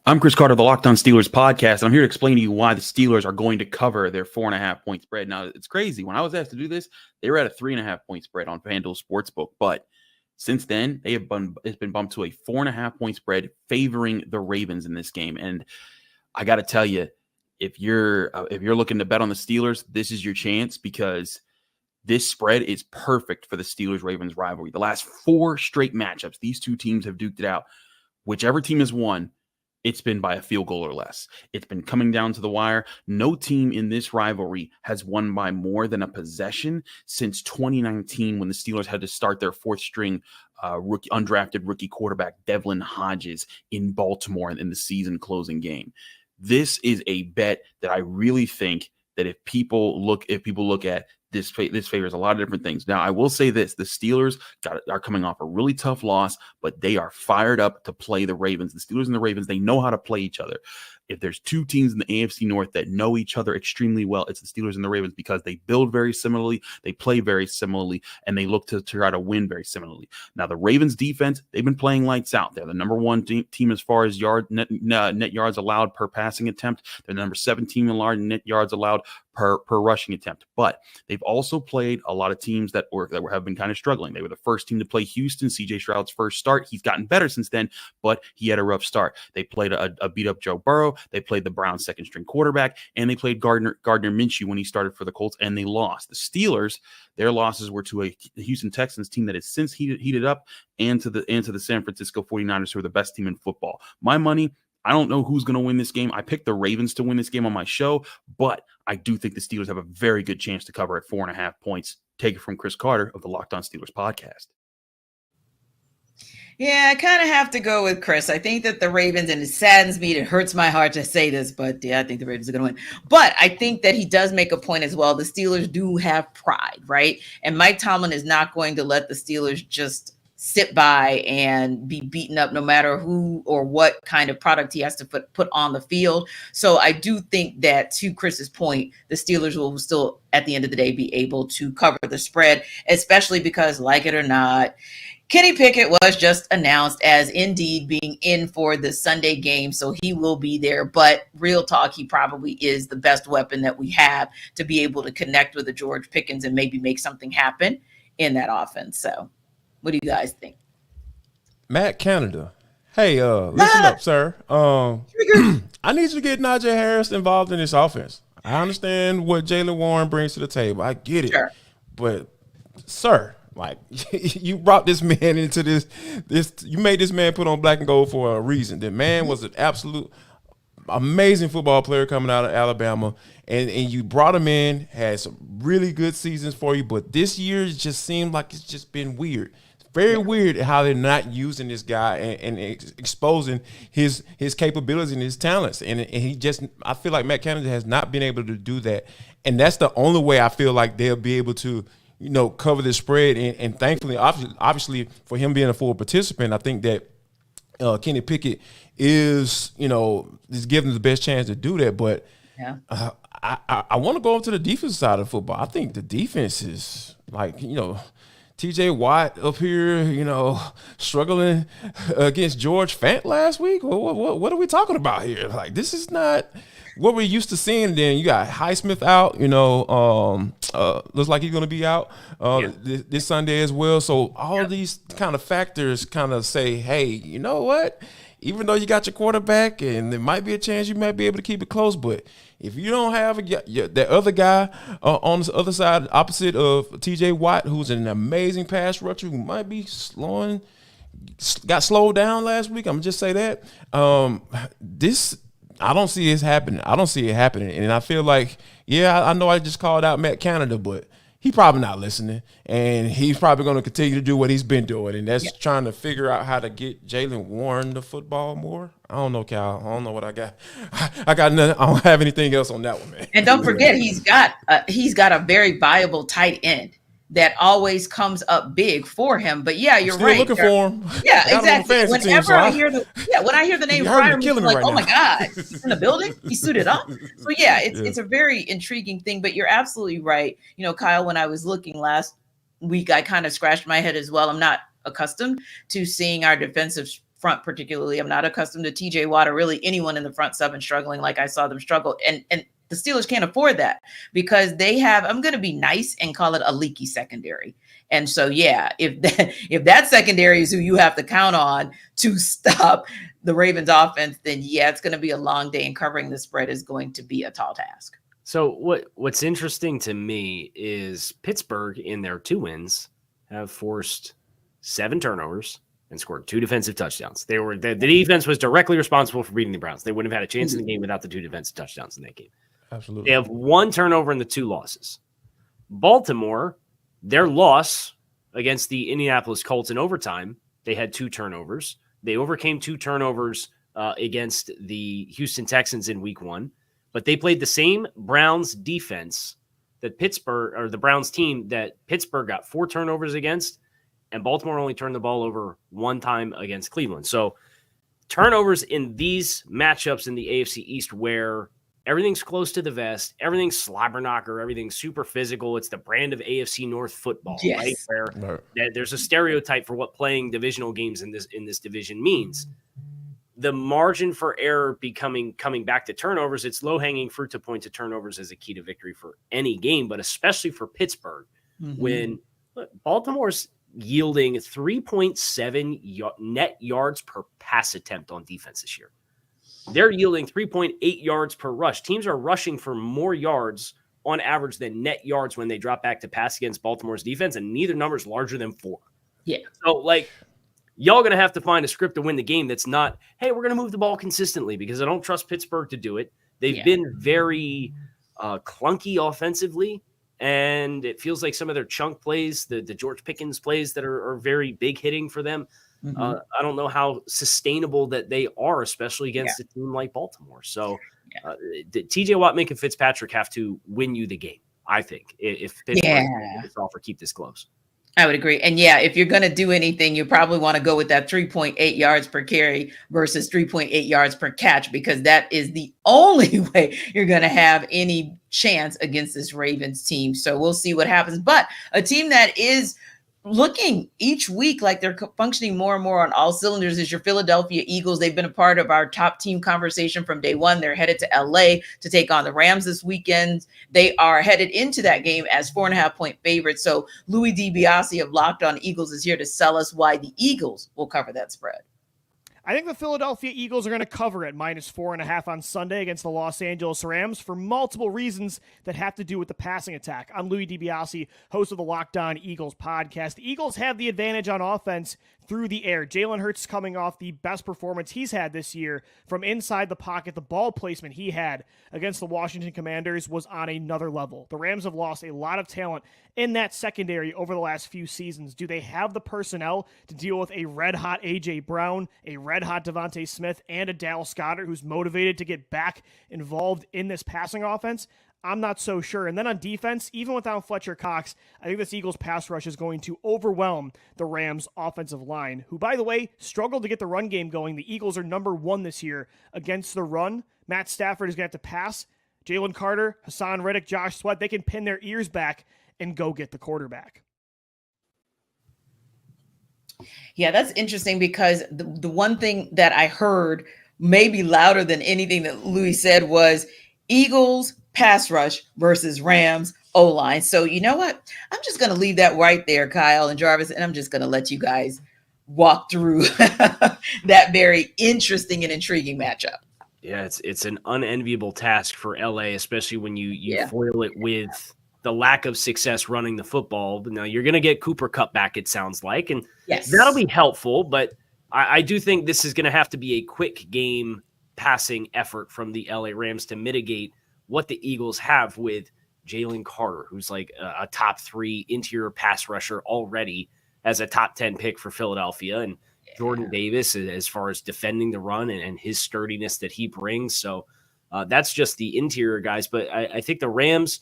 I'm Chris Carter of the Locked On Steelers podcast, and I'm here to explain to you why the Steelers are going to cover their 4.5-point spread. Now, it's crazy. When I was asked to do this, they were at a 3.5-point spread on FanDuel Sportsbook, but since then, it's been bumped to a 4.5-point spread favoring the Ravens in this game. And I got to tell you, if you're looking to bet on the Steelers, this is your chance, because this spread is perfect for the Steelers-Ravens rivalry. The last 4 straight matchups, these two teams have duked it out. Whichever team has won, it's been by a field goal or less. It's been coming down to the wire. No team in this rivalry has won by more than a possession since 2019, when the Steelers had to start their 4th-string undrafted rookie quarterback Devlin Hodges in Baltimore in the season-closing game. This is a bet that I really think that if people look at this favors a lot of different things. Now, I will say this: the Steelers are coming off a really tough loss, but they are fired up to play the Ravens. The Steelers and the Ravens, they know how to play each other. If there's two teams in the AFC North that know each other extremely well, it's the Steelers and the Ravens, because they build very similarly, they play very similarly, and they look to try to win very similarly. Now, the Ravens defense, they've been playing lights out. They're the number 1 team as far as net yards allowed per passing attempt. They're the number 7 team in net yards allowed per rushing attempt. But they've also played a lot of teams that have been kind of struggling. They were the first team to play Houston, CJ Stroud's first start. He's gotten better since then, but he had a rough start. They played a beat-up Joe Burrow. They played the Browns' second-string quarterback, and they played Gardner Minshew when he started for the Colts, and they lost. The Steelers, their losses were to the Houston Texans team that has since heated up, and to the San Francisco 49ers, who are the best team in football. My money, I don't know who's going to win this game. I picked the Ravens to win this game on my show, but I do think the Steelers have a very good chance to cover at 4.5 points. Take it from Chris Carter of the Locked On Steelers podcast. Yeah, I kind of have to go with Chris. I think that the Ravens, and it saddens me, it hurts my heart to say this, but yeah, I think the Ravens are going to win. But I think that he does make a point as well. The Steelers do have pride, right? And Mike Tomlin is not going to let the Steelers just sit by and be beaten up no matter who or what kind of product he has to put on the field. So I do think that, to Chris's point, the Steelers will still, at the end of the day, be able to cover the spread, especially because, like it or not, Kenny Pickett was just announced as indeed being in for the Sunday game, so he will be there. But real talk, he probably is the best weapon that we have to be able to connect with the George Pickens and maybe make something happen in that offense. So what do you guys think? Matt Canada. Hey, listen up, sir. I need you to get Najee Harris involved in this offense. I understand what Jaylen Warren brings to the table. I get it. Sure. But, sir, like, you brought this man into this, you made this man put on black and gold for a reason. The man was an absolute amazing football player coming out of Alabama, and you brought him in, had some really good seasons for you, but this year it just seemed like it's just been weird. Very weird how they're not using this guy and exposing his capabilities and his talents. And he just, I feel like Matt Canada has not been able to do that. And that's the only way I feel like they'll be able to, cover the spread. And thankfully, obviously, for him being a full participant, I think that Kenny Pickett is giving him the best chance to do that. But I want to go up to the defense side of football. I think the defense is like, TJ Watt up here, struggling against George Fant last week. What are we talking about here? Like, this is not what we're used to seeing. Then you got Highsmith out, looks like he's going to be out this Sunday as well. So all these kind of factors kind of say, hey, you know what? Even though you got your quarterback and there might be a chance you might be able to keep it close, but if you don't have that other guy on the other side, opposite of T.J. Watt, who's an amazing pass rusher who might be got slowed down last week, I'm just say that. I don't see this happening. I don't see it happening, and I feel like, I know I just called out Matt Canada, but he probably not listening, and he's probably going to continue to do what he's been doing, and that's trying to figure out how to get Jalen Warren the football more. I don't know, Cal. I don't know what I got. I got nothing. I don't have anything else on that one, man. And don't forget, he's got a very viable tight end that always comes up big for him. But you're still right. looking for him. Yeah, exactly. Whenever I hear the name Fryer, I'm like, oh my God, he's in the building. He suited up. So it's a very intriguing thing. But you're absolutely right. Kyle, when I was looking last week, I kind of scratched my head as well. I'm not accustomed to seeing our defensive front, particularly. I'm not accustomed to TJ Watt or really anyone in the front seven struggling like I saw them struggle. And the Steelers can't afford that because they have, I'm going to be nice and call it a leaky secondary. And so, if that secondary is who you have to count on to stop the Ravens offense, then it's going to be a long day, and covering the spread is going to be a tall task. So what's interesting to me is Pittsburgh in their 2 wins have forced 7 turnovers and scored 2 defensive touchdowns. The defense was directly responsible for beating the Browns. They wouldn't have had a chance in the game without the 2 defensive touchdowns in that game. Absolutely. They have 1 turnover in the 2 losses. Baltimore, their loss against the Indianapolis Colts in overtime, they had 2 turnovers. They overcame 2 turnovers against the Houston Texans in week 1, but they played the same Browns defense that the Browns team that Pittsburgh got 4 turnovers against, and Baltimore only turned the ball over 1 time against Cleveland. So turnovers in these matchups in the AFC East where everything's close to the vest, everything's slobber knocker, everything's super physical. It's the brand of AFC North football, right? Where there's a stereotype for what playing divisional games in this division means. The margin for error coming back to turnovers, it's low-hanging fruit to point to turnovers as a key to victory for any game, but especially for Pittsburgh, when Baltimore's yielding 3.7 net yards per pass attempt on defense this year. They're yielding 3.8 yards per rush. Teams are rushing for more yards on average than net yards when they drop back to pass against Baltimore's defense, and neither number is larger than 4. Yeah. So, y'all going to have to find a script to win the game that's not, hey, we're going to move the ball consistently, because I don't trust Pittsburgh to do it. They've been very clunky offensively, and it feels like some of their chunk plays, the George Pickens plays that are very big hitting for them, I don't know how sustainable that they are, especially against a team like Baltimore. So TJ Watt, Minka Fitzpatrick have to win you the game, I think, if Pittsburgh or keep this close. I would agree. And if you're going to do anything, you probably want to go with that 3.8 yards per carry versus 3.8 yards per catch, because that is the only way you're going to have any chance against this Ravens team. So we'll see what happens. But a team that is looking each week like they're functioning more and more on all cylinders is your Philadelphia Eagles. They've been a part of our top team conversation from day one. They're headed to LA to take on the Rams this weekend. They are headed into that game as 4.5-point favorites. So Louis DiBiase of Locked On Eagles is here to sell us why the Eagles will cover that spread. I think the Philadelphia Eagles are going to cover at -4.5 on Sunday against the Los Angeles Rams for multiple reasons that have to do with the passing attack. I'm Louis DiBiase, host of the Locked On Eagles podcast. The Eagles have the advantage on offense through the air. Jalen Hurts coming off the best performance he's had this year from inside the pocket. The ball placement he had against the Washington Commanders was on another level. The Rams have lost a lot of talent in that secondary over the last few seasons. Do they have the personnel to deal with a red-hot A.J. Brown, a red-hot Devontae Smith, and a Dallas Goedert who's motivated to get back involved in this passing offense? I'm not so sure. And then on defense, even without Fletcher Cox, I think this Eagles pass rush is going to overwhelm the Rams offensive line, who, by the way, struggled to get the run game going. The Eagles are number 1 this year against the run. Matt Stafford is going to have to pass. Jalen Carter, Hassan Reddick, Josh Sweat, they can pin their ears back and go get the quarterback. Yeah, that's interesting because the one thing that I heard maybe louder than anything that Louis said was Eagles pass rush versus Rams O-line. So you know what? I'm just going to leave that right there, Kyle and Jarvis, and I'm just going to let you guys walk through that very interesting and intriguing matchup. Yeah, it's an unenviable task for LA, especially when you foil it with the lack of success running the football. Now you're going to get Cooper Kupp back, it sounds like, and that'll be helpful. But I do think this is going to have to be a quick game passing effort from the LA Rams to mitigate what the Eagles have with Jalen Carter, who's like a top 3 interior pass rusher already as a top 10 pick for Philadelphia, and Jordan Davis as far as defending the run and his sturdiness that he brings. So that's just the interior guys. But I think the Rams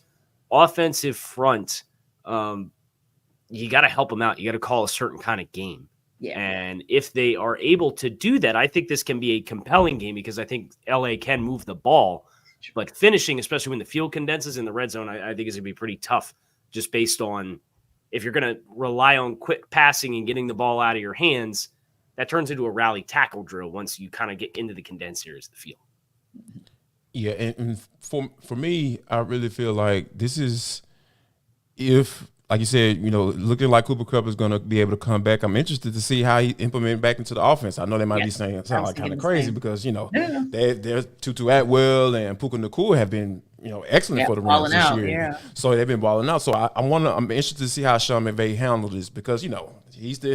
offensive front, you got to help them out. You got to call a certain kind of game. Yeah. And if they are able to do that, I think this can be a compelling game because I think LA can move the ball. But finishing, especially when the field condenses in the red zone, I think is going to be pretty tough just based on if you're going to rely on quick passing and getting the ball out of your hands, that turns into a rally tackle drill once you kind of get into the condensed areas of the field. Yeah, and for me, I really feel like this is if, like you said, looking like Cooper Kupp is going to be able to come back. I'm interested to see how he implemented back into the offense. I know they might be saying it sounds like kind of crazy because, there's Tutu Atwell and Puka Nacua have been, excellent for the Rams this year. Yeah. So they've been balling out. So I'm interested to see how Sean McVay handled this because, he's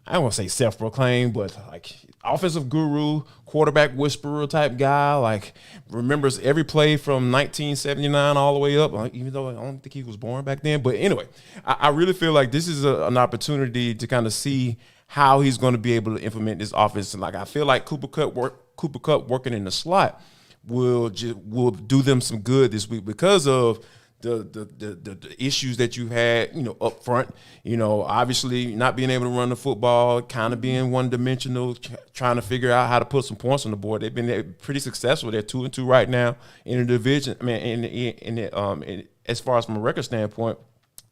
I don't want to say self-proclaimed, but like offensive guru, quarterback whisperer type guy, like remembers every play from 1979 all the way up, even though I don't think he was born back then. But anyway, I really feel like this is an opportunity to kind of see how he's going to be able to implement this offense. And like I feel like Cooper Kupp working in the slot will do them some good this week because of the issues that you had, up front, obviously not being able to run the football, kind of being one-dimensional, trying to figure out how to put some points on the board. They've been pretty successful. They're 2-2 right now in the division. I mean, as far as from a record standpoint,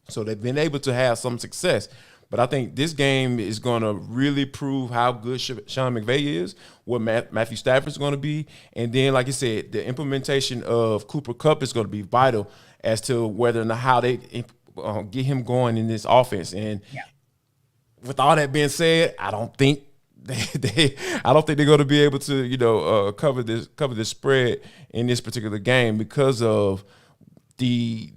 so they've been able to have some success. But I think this game is going to really prove how good Sean McVay is, what Matthew Stafford is going to be. And then, like you said, the implementation of Cooper Kupp is going to be vital as to whether or not how they get him going in this offense. And with all that being said, I don't think they're going to be able to, cover this spread in this particular game because of the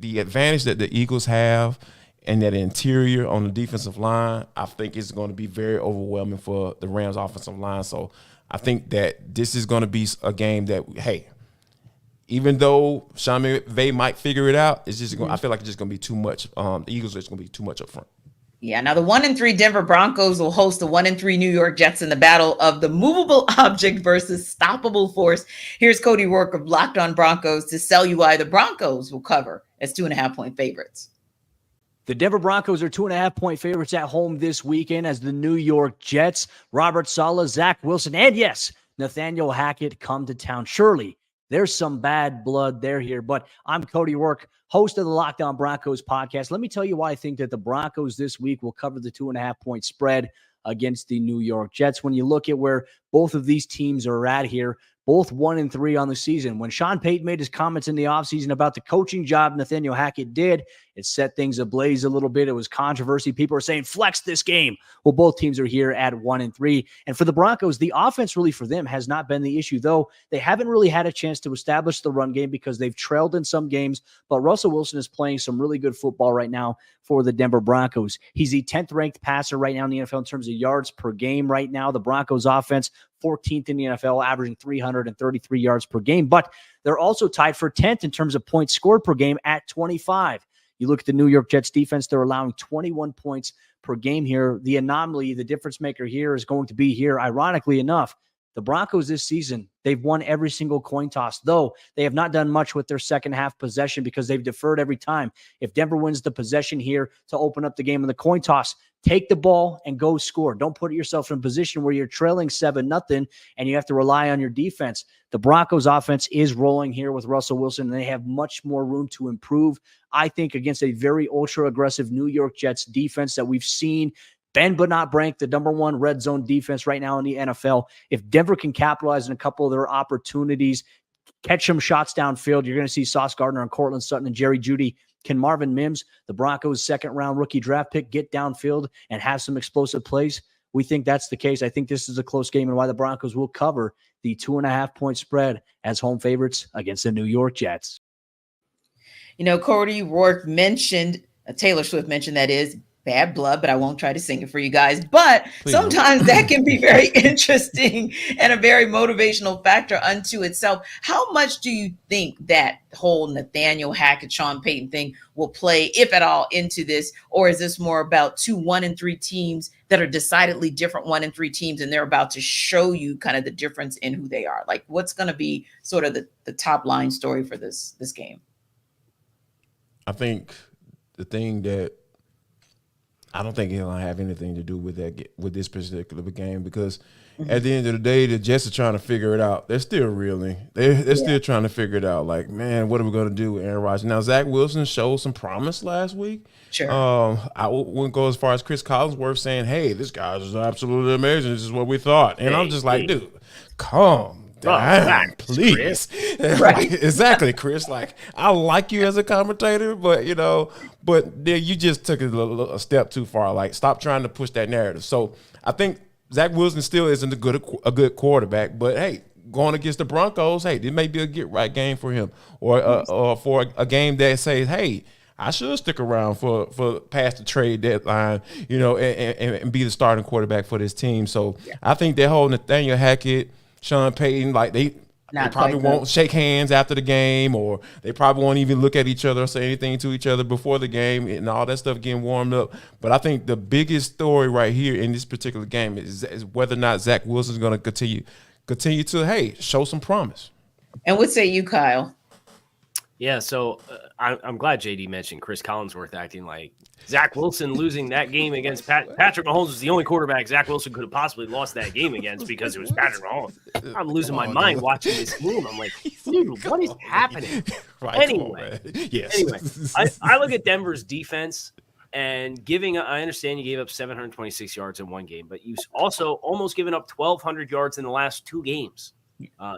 advantage that the Eagles have. And that interior on the defensive line, I think is going to be very overwhelming for the Rams offensive line. So I think that this is going to be a game that, hey, even though Sean McVay might figure it out, it's just I feel like it's just going to be too much. The Eagles are just going to be too much up front. Yeah, now the 1-3 Denver Broncos will host the 1-3 New York Jets in the battle of the movable object versus stoppable force. Here's Cody Rourke of Locked On Broncos to sell you why the Broncos will cover as 2.5-point favorites. The Denver Broncos are 2.5-point favorites at home this weekend as the New York Jets, Robert Saleh, Zach Wilson, and yes, Nathaniel Hackett come to town. Surely there's some bad blood there here, but I'm Cody Rourke, host of the Locked On Broncos podcast. Let me tell you why I think that the Broncos this week will cover the 2.5-point spread against the New York Jets. When you look at where both of these teams are at here, both 1-3 on the season. When Sean Payton made his comments in the offseason about the coaching job Nathaniel Hackett did, it set things ablaze a little bit. It was controversy. People were saying, flex this game. Well, both teams are here at 1-3. And for the Broncos, the offense really for them has not been the issue, though they haven't really had a chance to establish the run game because they've trailed in some games. But Russell Wilson is playing some really good football right now for the Denver Broncos. He's the 10th ranked passer right now in the NFL in terms of yards per game right now. The Broncos offense, 14th in the NFL, averaging 333 yards per game. But they're also tied for 10th in terms of points scored per game at 25. You look at the New York Jets defense, they're allowing 21 points per game here. The anomaly, the difference maker here is going to be here, ironically enough, the Broncos this season, they've won every single coin toss, though they have not done much with their second half possession because they've deferred every time. If Denver wins the possession here to open up the game in the coin toss, take the ball and go score. Don't put yourself in a position where you're trailing 7-0 and you have to rely on your defense. The Broncos offense is rolling here with Russell Wilson, and they have much more room to improve, I think, against a very ultra-aggressive New York Jets defense that we've seen bend but not break, the number one red zone defense right now in the NFL. If Denver can capitalize on a couple of their opportunities, catch some shots downfield, you're going to see Sauce Gardner and Cortland Sutton and Jerry Jeudy. Can Marvin Mims, the Broncos' second-round rookie draft pick, get downfield and have some explosive plays? We think that's the case. I think this is a close game and why the Broncos will cover the 2.5-point spread as home favorites against the New York Jets. You know, Cody Rourke mentioned, Taylor Swift mentioned, that is, bad blood, but I won't try to sing it for you guys. But Please sometimes that can be very interesting and a very motivational factor unto itself. How much do you think that whole Nathaniel Hackett, Sean Payton thing will play, if at all, into this? Or is this more about two 1-3 teams that are decidedly different 1-3 teams, and they're about to show you kind of the difference in who they are? Like, what's going to be sort of the top line story for this game? I think the thing that I don't think it'll have anything to do with this particular game, because at the end of the day, the Jets are trying to figure it out. They're still reeling. They're still trying to figure it out. Like, man, what are we going to do with Aaron Rodgers? Now, Zach Wilson showed some promise last week. Sure. I wouldn't go as far as Chris Collinsworth saying, hey, this guy's absolutely amazing. This is what we thought. And I'm just like, dude, calm down, please. Right. Exactly, Chris. Like, I like you as a commentator, but you just took it a step too far. Like, stop trying to push that narrative. So I think Zach Wilson still isn't a good quarterback, but hey, going against the Broncos, hey, this may be a get-right game for him, or for a game that says, hey, I should stick around for past the trade deadline, and be the starting quarterback for this team. So I think that whole Nathaniel Hackett, Sean Payton, like they probably won't shake hands after the game, or they probably won't even look at each other or say anything to each other before the game, and all that stuff getting warmed up. But I think the biggest story right here in this particular game is whether or not Zach Wilson is going to continue to, hey, show some promise. And what say you, Kyle? Yeah, so I'm glad JD mentioned Chris Collinsworth acting like Zach Wilson losing that game against Patrick Mahomes was the only quarterback Zach Wilson could have possibly lost that game against because it was Patrick Mahomes. I'm losing my mind watching this game. I'm like, dude, what is happening? Right, anyway, I look at Denver's defense and I understand you gave up 726 yards in one game, but you also almost given up 1,200 yards in the last two games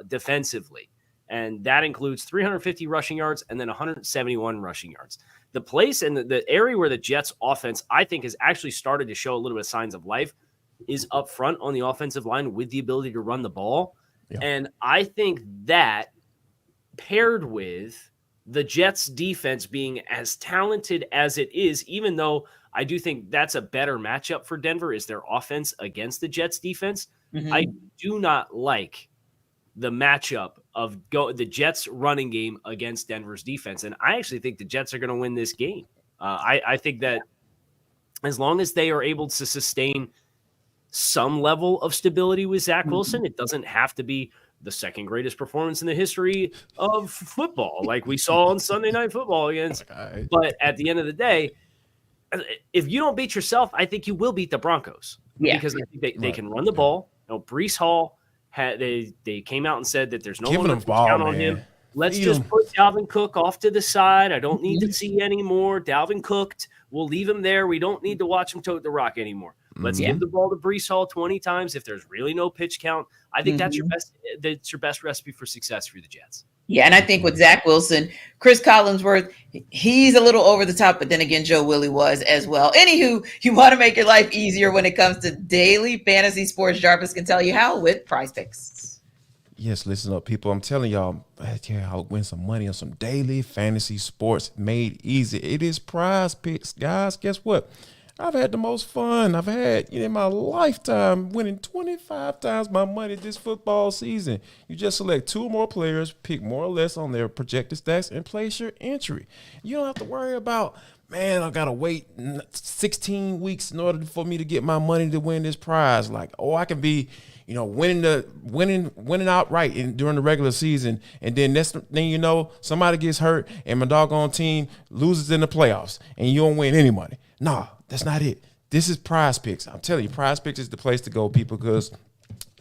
defensively. And that includes 350 rushing yards and then 171 rushing yards. The place and the area where the Jets offense, I think, has actually started to show a little bit of signs of life is up front on the offensive line with the ability to run the ball. Yeah. And I think that paired with the Jets defense being as talented as it is, even though I do think that's a better matchup for Denver is their offense against the Jets defense. Mm-hmm. I do not like the matchup of the Jets running game against Denver's defense. And I actually think the Jets are going to win this game. I think that as long as they are able to sustain some level of stability with Zach Wilson, it doesn't have to be the second greatest performance in the history of football, like we saw on Sunday Night Football against. But at the end of the day, if you don't beat yourself, I think you will beat the Broncos. Yeah. Because I think they can run the ball. Breece Hall, they came out and said that there's no one to count on him. Let's just put Dalvin Cook off to the side. I don't need to see anymore. Dalvin cooked. We'll leave him there. We don't need to watch him tote the rock anymore. Let's Yeah. give the ball to Breece Hall 20 times. If there's really no pitch count, I think that's your best recipe for success for the Jets. Yeah, and I think with Zach Wilson, Chris Collinsworth, he's a little over the top, but then again, Joe Willie was as well. Anywho, you want to make your life easier when it comes to daily fantasy sports. Jarvis can tell you how with Prize Picks. Yes, listen up, people. I'm telling y'all, I'll win some money on some daily fantasy sports made easy. It is Prize Picks, guys. Guess what? I've had the most fun I've had in my lifetime, winning 25 times my money this football season. You just select 2 or more players, pick more or less on their projected stats, and place your entry. You don't have to worry about, man, I got to wait 16 weeks in order for me to get my money to win this prize. Like, I can be, winning outright during the regular season, and then next thing you know, somebody gets hurt and my doggone team loses in the playoffs, and you don't win any money. Nah, that's not it. This is Prize Picks. I'm telling you, Prize Picks is the place to go, people, because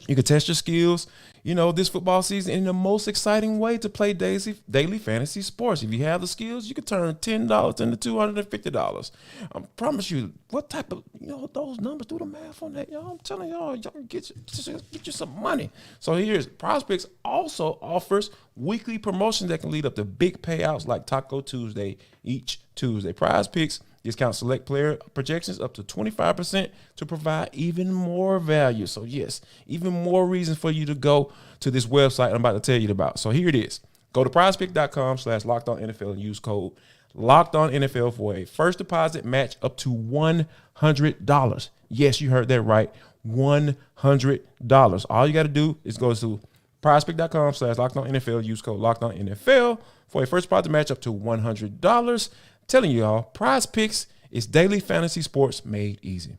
you can test your skills, this football season in the most exciting way to play daily fantasy sports. If you have the skills, you can turn $10 into $250. I promise you, what type of, those numbers, do the math on that, y'all. I'm telling y'all can get you some money. So here's Prize Picks also offers weekly promotions that can lead up to big payouts like Taco Tuesday each Tuesday. Prize Picks discount select player projections up to 25% to provide even more value. So yes, even more reasons for you to go to this website I'm about to tell you about. So here it is. Go to prizepick.com/LockedOnNFL and use code LockedOnNFL for a first deposit match up to $100. Yes, you heard that right. $100. All you got to do is go to prizepick.com/LockedOnNFL, use code LockedOnNFL for a first deposit match up to $100. Telling you all, Prize Picks is daily fantasy sports made easy.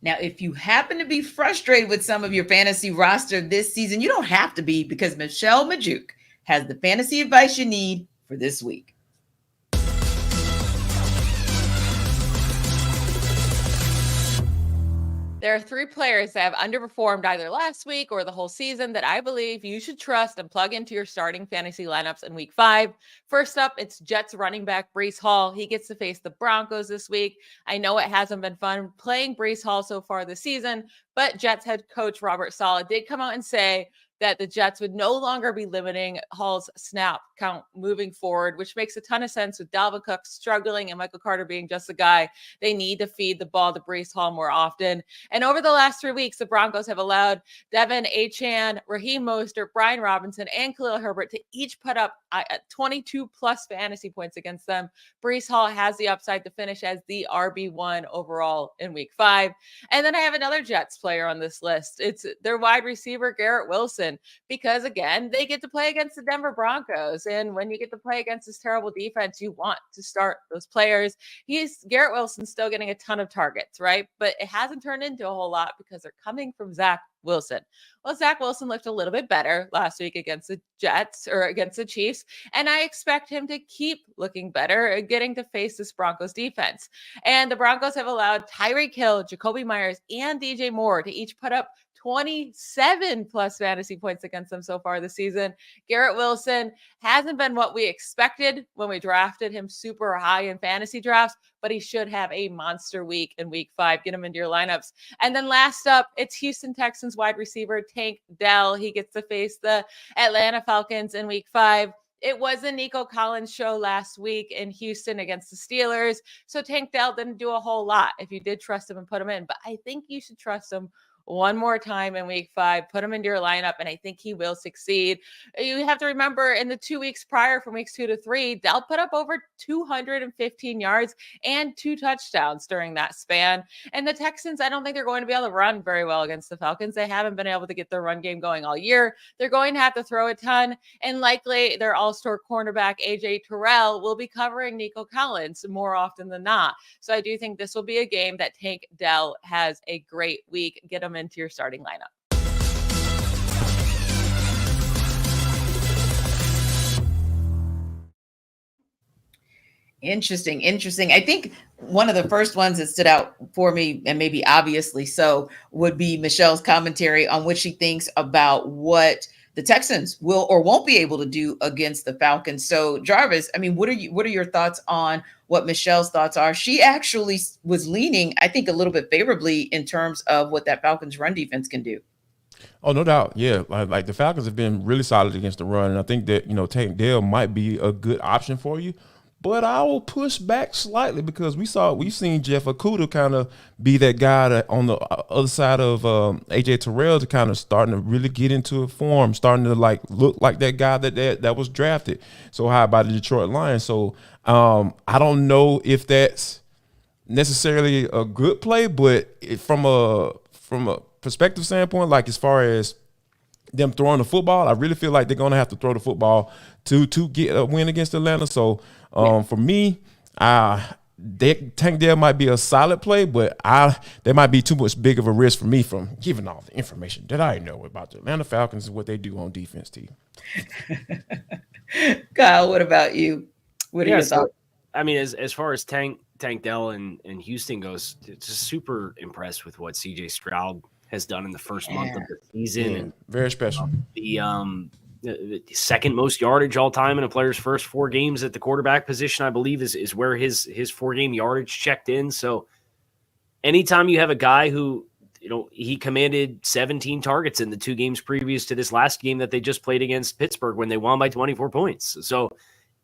Now, if you happen to be frustrated with some of your fantasy roster this season, you don't have to be, because Michelle Majuk has the fantasy advice you need for this week. There are 3 players that have underperformed either last week or the whole season that I believe you should trust and plug into your starting fantasy lineups in week 5. First up, it's Jets running back Breece Hall. He gets to face the Broncos this week. I know it hasn't been fun playing Breece Hall so far this season, but Jets head coach Robert Saleh did come out and say that the Jets would no longer be limiting Hall's snap count moving forward, which makes a ton of sense with Dalvin Cook struggling and Michael Carter being just a guy. They need to feed the ball to Breece Hall more often. And over the last 3 weeks, the Broncos have allowed Devin Achane, Raheem Mostert, Brian Robinson, and Khalil Herbert to each put up 22 plus fantasy points against them. Breece Hall has the upside to finish as the RB1 overall in week 5. And then I have another Jets player on this list. It's their wide receiver, Garrett Wilson, because again, they get to play against the Denver Broncos. And when you get to play against this terrible defense, you want to start those players. Garrett Wilson's still getting a ton of targets, right? But it hasn't turned into a whole lot because they're coming from Zach Wilson. Well, Zach Wilson looked a little bit better last week against the Jets or against the Chiefs, and I expect him to keep looking better, getting to face this Broncos defense. And the Broncos have allowed Tyreek Hill, Jacoby Myers, and DJ Moore to each put up 27 plus fantasy points against them so far this season. Garrett Wilson hasn't been what we expected when we drafted him super high in fantasy drafts, but he should have a monster week in week 5. Get him into your lineups. And then last up, it's Houston Texans wide receiver Tank Dell. He gets to face the Atlanta Falcons in week 5. It was a Nico Collins show last week in Houston against the Steelers. So Tank Dell didn't do a whole lot if you did trust him and put him in, but I think you should trust him one more time in week 5, put him into your lineup, and I think he will succeed. You have to remember in the 2 weeks prior from weeks 2 to 3, Dell put up over 215 yards and 2 touchdowns during that span. And the Texans, I don't think they're going to be able to run very well against the Falcons. They haven't been able to get their run game going all year. They're going to have to throw a ton, and likely their all-star cornerback, AJ Terrell, will be covering Nico Collins more often than not. So I do think this will be a game that Tank Dell has a great week. Get him into your starting lineup. Interesting. I think one of the first ones that stood out for me, and maybe obviously so, would be Michelle's commentary on what she thinks about what the Texans will or won't be able to do against the Falcons. So Jarvis, I mean, what are your thoughts on what Michelle's thoughts are? She actually was leaning, I think, a little bit favorably in terms of what that Falcons run defense can do. Oh, no doubt. Yeah. Like the Falcons have been really solid against the run. And I think that, Tank Dell might be a good option for you. But I will push back slightly because we've seen Jeff Okudah kind of be that guy that on the other side of AJ Terrell to kind of starting to really get into a form, starting to like look like that guy that was drafted so high by the Detroit Lions. So I don't know if that's necessarily a good play, but from a perspective standpoint, like as far as them throwing the football, I really feel like they're going to have to throw the football to get a win against Atlanta. So for me, Tank Dell might be a solid play, but there might be too much big of a risk for me from giving all the information that I know about the Atlanta Falcons and what they do on defense, T. Kyle, what about you? What are your thoughts? I mean, as far as Tank Dell and Houston goes, just super impressed with what CJ Stroud has done in the first month of the season. Yeah, and very special. The second most yardage all time in a player's first 4 games at the quarterback position, I believe, is where his 4-game yardage checked in. So anytime you have a guy who, he commanded 17 targets in the 2 games previous to this last game that they just played against Pittsburgh when they won by 24 points. So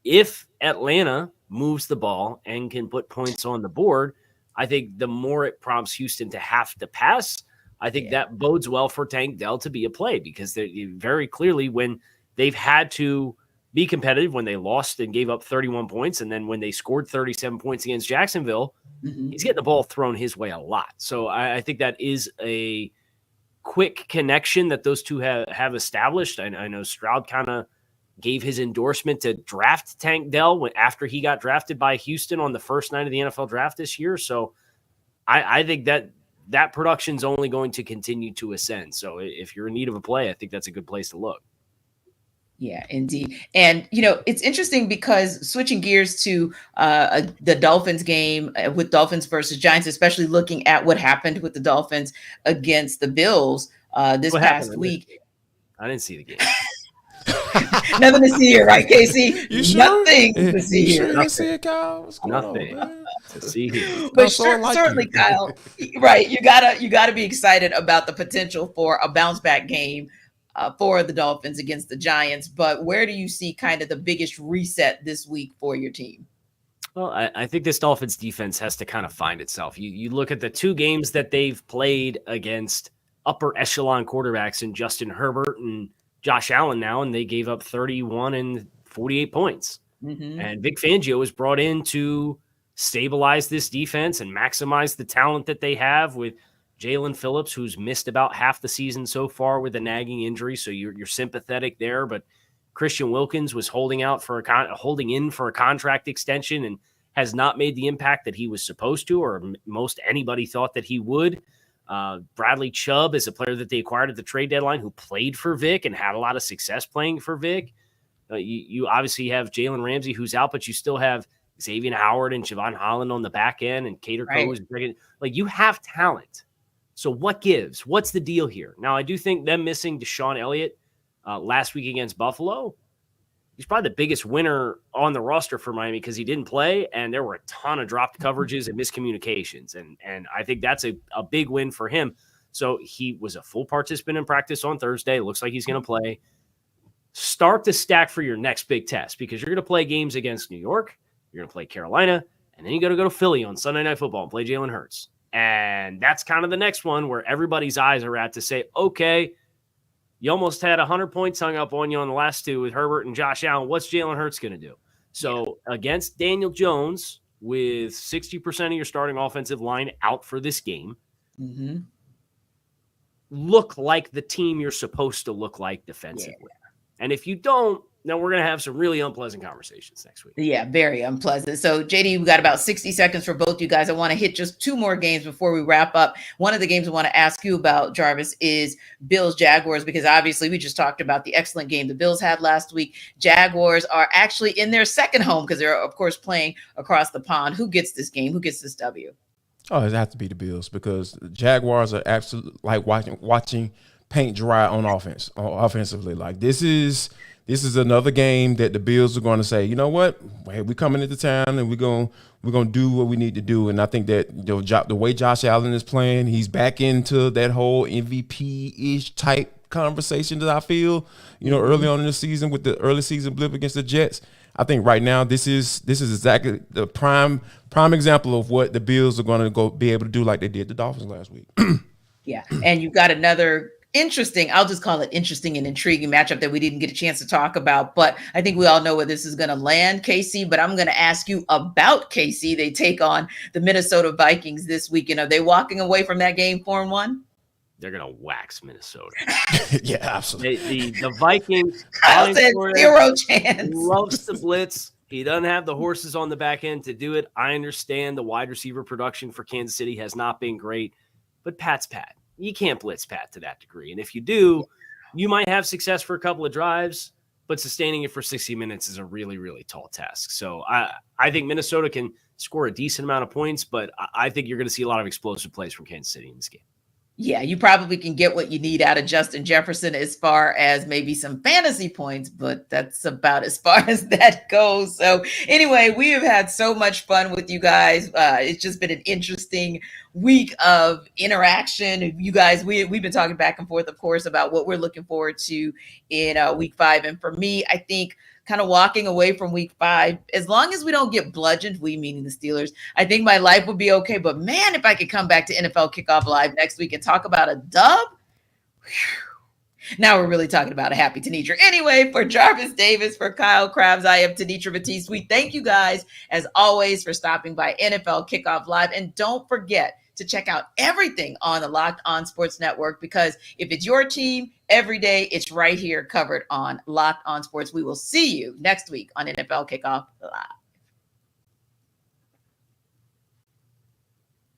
if Atlanta moves the ball and can put points on the board, I think the more it prompts Houston to have to pass, I think that bodes well for Tank Dell to be a play, because they very clearly, when they've had to be competitive, when they lost and gave up 31 points, and then when they scored 37 points against Jacksonville, he's getting the ball thrown his way a lot. So I think that is a quick connection that those two have established. I know Stroud kind of gave his endorsement to draft Tank Dell after he got drafted by Houston on the first night of the NFL draft this year. So I think that production's only going to continue to ascend. So if you're in need of a play, I think that's a good place to look. Yeah, indeed. And, it's interesting because switching gears to the Dolphins game with Dolphins versus Giants, especially looking at what happened with the Dolphins against the Bills this past week. I didn't see the game. Nothing to see here, right, Casey? You sure? Nothing to see here. You didn't see it, Kyle? What's going Nothing on, to see here. But certainly, Kyle, right? You gotta be excited about the potential for a bounce back game for the Dolphins against the Giants. But where do you see kind of the biggest reset this week for your team? Well, I think this Dolphins defense has to kind of find itself. You look at the 2 games that they've played against upper echelon quarterbacks in Justin Herbert and Josh Allen now, and they gave up 31 and 48 points. Mm-hmm. And Vic Fangio was brought in to stabilize this defense and maximize the talent that they have with Jalen Phillips, who's missed about half the season so far with a nagging injury. So you're sympathetic there, but Christian Wilkins was holding in for a contract extension and has not made the impact that he was supposed to, or most anybody thought that he would. Bradley Chubb is a player that they acquired at the trade deadline who played for Vic and had a lot of success playing for Vic. You obviously have Jalen Ramsey who's out, but you still have Xavier Howard and Javon Holland on the back end, and Cater Coe is bringing. Like, you have talent. So what gives? What's the deal here? Now, I do think them missing Deshaun Elliott last week against Buffalo, he's probably the biggest winner on the roster for Miami because he didn't play, and there were a ton of dropped coverages and miscommunications. And I think that's a big win for him. So he was a full participant in practice on Thursday. Looks like he's going to play. Start to stack for your next big test, because you're going to play games against New York, you're going to play Carolina, and then you got to go to Philly on Sunday Night Football and play Jalen Hurts. And that's kind of the next one where everybody's eyes are at to say, okay, you almost had 100 points hung up on you on the last 2 with Herbert and Josh Allen. What's Jalen Hurts going to do? So against Daniel Jones, with 60% of your starting offensive line out for this game, look like the team you're supposed to look like defensively. Yeah. And if you don't, then we're going to have some really unpleasant conversations next week. Yeah, very unpleasant. So, JD, we got about 60 seconds for both you guys. I want to hit just 2 more games before we wrap up. One of the games I want to ask you about, Jarvis, is Bills-Jaguars, because obviously we just talked about the excellent game the Bills had last week. Jaguars are actually in their second home because they're, of course, playing across the pond. Who gets this game? Who gets this W? Oh, it has to be the Bills, because the Jaguars are absolutely like watching paint dry on offensively. Like this is another game that the Bills are going to say, you know what, hey, we coming into town and we're gonna do what we need to do. And I think that the way Josh Allen is playing, he's back into that whole MVP-ish type conversation that I feel, early on in the season with the early season blip against the Jets. I think right now this is exactly the prime example of what the Bills are going to go be able to do like they did the Dolphins last week. Yeah, and you've got another interesting, I'll just call it interesting and intriguing matchup that we didn't get a chance to talk about, but I think we all know where this is going to land, KC, but I'm going to ask you about KC. They take on the Minnesota Vikings this weekend. Are they walking away from that game 4-1? They're going to wax Minnesota. Yeah, absolutely. The Vikings, Kyle said 0 chance. Loves to blitz. He doesn't have the horses on the back end to do it. I understand the wide receiver production for Kansas City has not been great, but Pat's Pat. You can't blitz Pat to that degree. And if you do, you might have success for a couple of drives, but sustaining it for 60 minutes is a really, really tall task. So I think Minnesota can score a decent amount of points, but I think you're going to see a lot of explosive plays from Kansas City in this game. Yeah, you probably can get what you need out of Justin Jefferson as far as maybe some fantasy points, but that's about as far as that goes. So anyway, we have had so much fun with you guys. It's just been an interesting week of interaction. You guys, we've been talking back and forth, of course, about what we're looking forward to in week 5. And for me, I think kind of walking away from week 5, as long as we don't get bludgeoned, we meaning the Steelers, I think my life would be okay. But man, if I could come back to NFL Kickoff Live next week and talk about a dub, whew, now we're really talking about a happy Tenitra. Anyway, for Jarvis Davis, for Kyle Krabs, I am Tenitra Batiste. We thank you guys, as always, for stopping by NFL Kickoff Live. And don't forget to check out everything on the Locked On Sports Network, because if it's your team, every day it's right here covered on Locked On Sports. We will see you next week on NFL Kickoff Live.